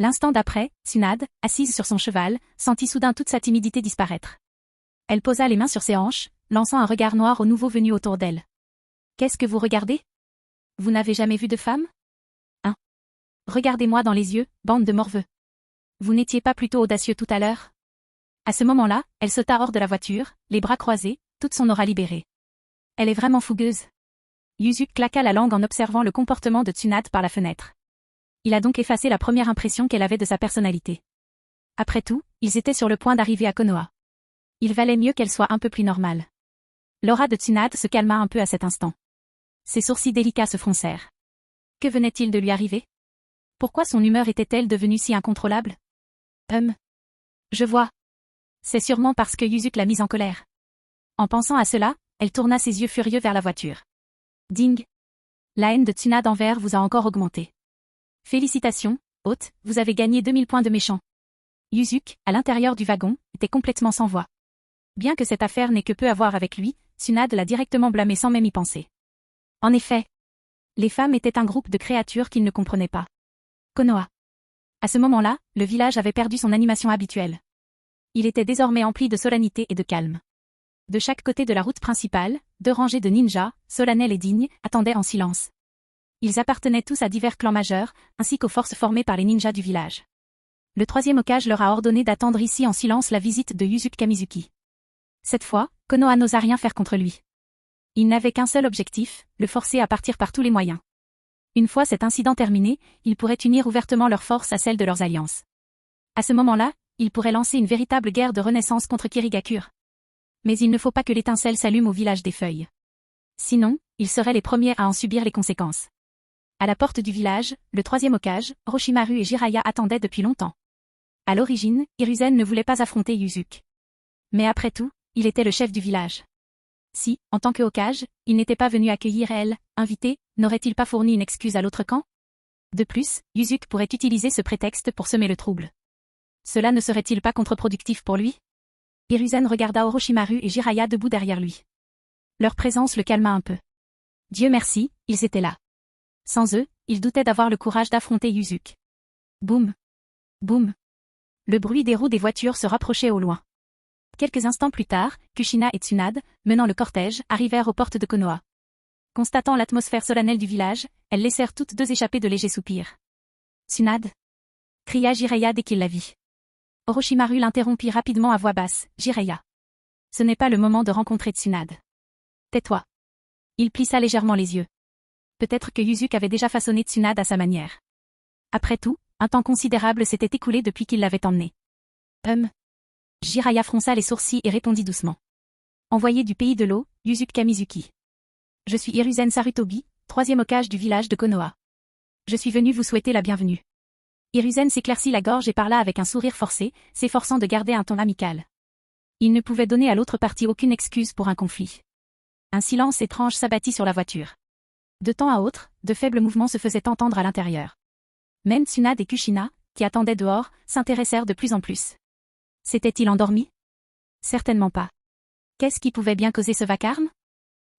L'instant d'après, Tsunade, assise sur son cheval, sentit soudain toute sa timidité disparaître. Elle posa les mains sur ses hanches, lançant un regard noir aux nouveaux venus autour d'elle. Qu'est-ce que vous regardez? Vous n'avez jamais vu de femme? Hein? Regardez-moi dans les yeux, bande de morveux. Vous n'étiez pas plutôt audacieux tout à l'heure? À ce moment-là, elle sauta hors de la voiture, les bras croisés, toute son aura libérée. Elle est vraiment fougueuse. Yuzuki claqua la langue en observant le comportement de Tsunade par la fenêtre. Il a donc effacé la première impression qu'elle avait de sa personnalité. Après tout, ils étaient sur le point d'arriver à Konoha. Il valait mieux qu'elle soit un peu plus normale. L'aura de Tsunade se calma un peu à cet instant. Ses sourcils délicats se froncèrent. Que venait-il de lui arriver? Pourquoi son humeur était-elle devenue si incontrôlable? Je vois. C'est sûrement parce que Yuzuki l'a mise en colère. En pensant à cela, elle tourna ses yeux furieux vers la voiture. Ding! La haine de Tsunade envers vous a encore augmenté. Félicitations, hôte, vous avez gagné 2000 points de méchant. Yuzuki, à l'intérieur du wagon, était complètement sans voix. Bien que cette affaire n'ait que peu à voir avec lui, Tsunade l'a directement blâmé sans même y penser. En effet, les femmes étaient un groupe de créatures qu'il ne comprenait pas. Konoha. À ce moment-là, le village avait perdu son animation habituelle. Il était désormais empli de solennité et de calme. De chaque côté de la route principale, 2 rangées de ninjas, solennels et dignes, attendaient en silence. Ils appartenaient tous à divers clans majeurs, ainsi qu'aux forces formées par les ninjas du village. Le 3e Hokage leur a ordonné d'attendre ici en silence la visite de Yuzuki Kamizuki. Cette fois, Konoha n'osa rien faire contre lui. Il n'avait qu'un seul objectif, le forcer à partir par tous les moyens. Une fois cet incident terminé, ils pourraient unir ouvertement leurs forces à celles de leurs alliances. À ce moment-là, ils pourraient lancer une véritable guerre de renaissance contre Kirigakure. Mais il ne faut pas que l'étincelle s'allume au village des feuilles. Sinon, ils seraient les premiers à en subir les conséquences. À la porte du village, le 3e Hokage, Orochimaru et Jiraiya attendaient depuis longtemps. À l'origine, Hiruzen ne voulait pas affronter Yuzuki. Mais après tout, il était le chef du village. Si, en tant que Hokage, il n'était pas venu accueillir elle, invité, n'aurait-il pas fourni une excuse à l'autre camp? De plus, Yuzuki pourrait utiliser ce prétexte pour semer le trouble. Cela ne serait-il pas contre-productif pour lui? Hiruzen regarda Orochimaru et Jiraiya debout derrière lui. Leur présence le calma un peu. Dieu merci, ils étaient là. Sans eux, il doutait d'avoir le courage d'affronter Yuzuki. Boum! Boum! Le bruit des roues des voitures se rapprochait au loin. Quelques instants plus tard, Kushina et Tsunade, menant le cortège, arrivèrent aux portes de Konoha. Constatant l'atmosphère solennelle du village, elles laissèrent toutes 2 échapper de légers soupirs. Tsunade! Cria Jiraiya dès qu'il la vit. Orochimaru l'interrompit rapidement à voix basse. Jiraiya. Ce n'est pas le moment de rencontrer Tsunade. Tais-toi. Il plissa légèrement les yeux. Peut-être que Yuzuki avait déjà façonné Tsunade à sa manière. Après tout, un temps considérable s'était écoulé depuis qu'il l'avait emmenée. Jiraiya fronça les sourcils et répondit doucement. Envoyé du pays de l'eau, Yuzuki Kamizuki. Je suis Hiruzen Sarutobi, 3e Hokage du village de Konoha. Je suis venu vous souhaiter la bienvenue. Hiruzen s'éclaircit la gorge et parla avec un sourire forcé, s'efforçant de garder un ton amical. Il ne pouvait donner à l'autre partie aucune excuse pour un conflit. Un silence étrange s'abattit sur la voiture. De temps à autre, de faibles mouvements se faisaient entendre à l'intérieur. Même Tsunade et Kushina, qui attendaient dehors, s'intéressèrent de plus en plus. S'était-il endormi? Certainement pas. Qu'est-ce qui pouvait bien causer ce vacarme?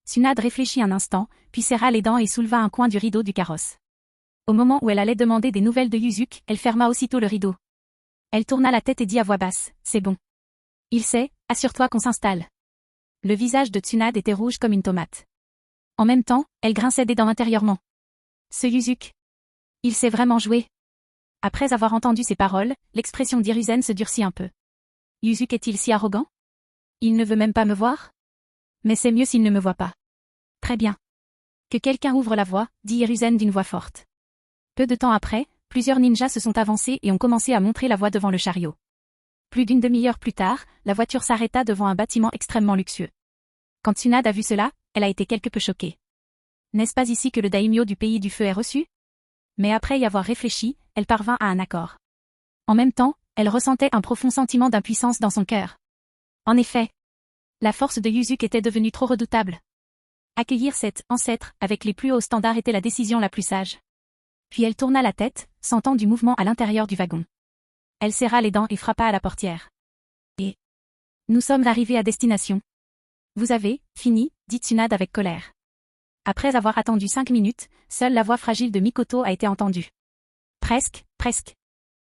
Tsunade réfléchit un instant, puis serra les dents et souleva un coin du rideau du carrosse. Au moment où elle allait demander des nouvelles de Yuzuki, elle ferma aussitôt le rideau. Elle tourna la tête et dit à voix basse, « C'est bon. Il sait, assure-toi qu'on s'installe. » Le visage de Tsunade était rouge comme une tomate. En même temps, elle grinçait des dents intérieurement. Ce Yuzuki. Il sait vraiment jouer. Après avoir entendu ces paroles, l'expression d'Hiruzen se durcit un peu. Yuzuki est-il si arrogant? Il ne veut même pas me voir? Mais c'est mieux s'il ne me voit pas. Très bien. Que quelqu'un ouvre la voie, dit Hiruzen d'une voix forte. Peu de temps après, plusieurs ninjas se sont avancés et ont commencé à montrer la voie devant le chariot. Plus d'une demi-heure plus tard, la voiture s'arrêta devant un bâtiment extrêmement luxueux. Quand Tsunade a vu cela, elle a été quelque peu choquée. N'est-ce pas ici que le daimyo du pays du feu est reçu? Mais après y avoir réfléchi, elle parvint à un accord. En même temps, elle ressentait un profond sentiment d'impuissance dans son cœur. En effet, la force de Yuzuki était devenue trop redoutable. Accueillir cet ancêtre avec les plus hauts standards était la décision la plus sage. Puis elle tourna la tête, sentant du mouvement à l'intérieur du wagon. Elle serra les dents et frappa à la portière. Et nous sommes arrivés à destination. Vous avez fini, dit Tsunade avec colère. Après avoir attendu 5 minutes, seule la voix fragile de Mikoto a été entendue. Presque.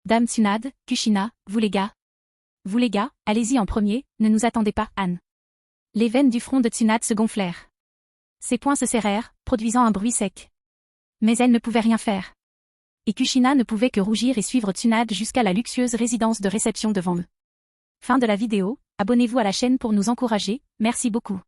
Dame Tsunade, Kushina, vous les gars, allez-y en premier, ne nous attendez pas, Anne. Les veines du front de Tsunade se gonflèrent. Ses poings se serrèrent, produisant un bruit sec. Mais elle ne pouvait rien faire. Et Kushina ne pouvait que rougir et suivre Tsunade jusqu'à la luxueuse résidence de réception devant eux. Fin de la vidéo, abonnez-vous à la chaîne pour nous encourager, merci beaucoup.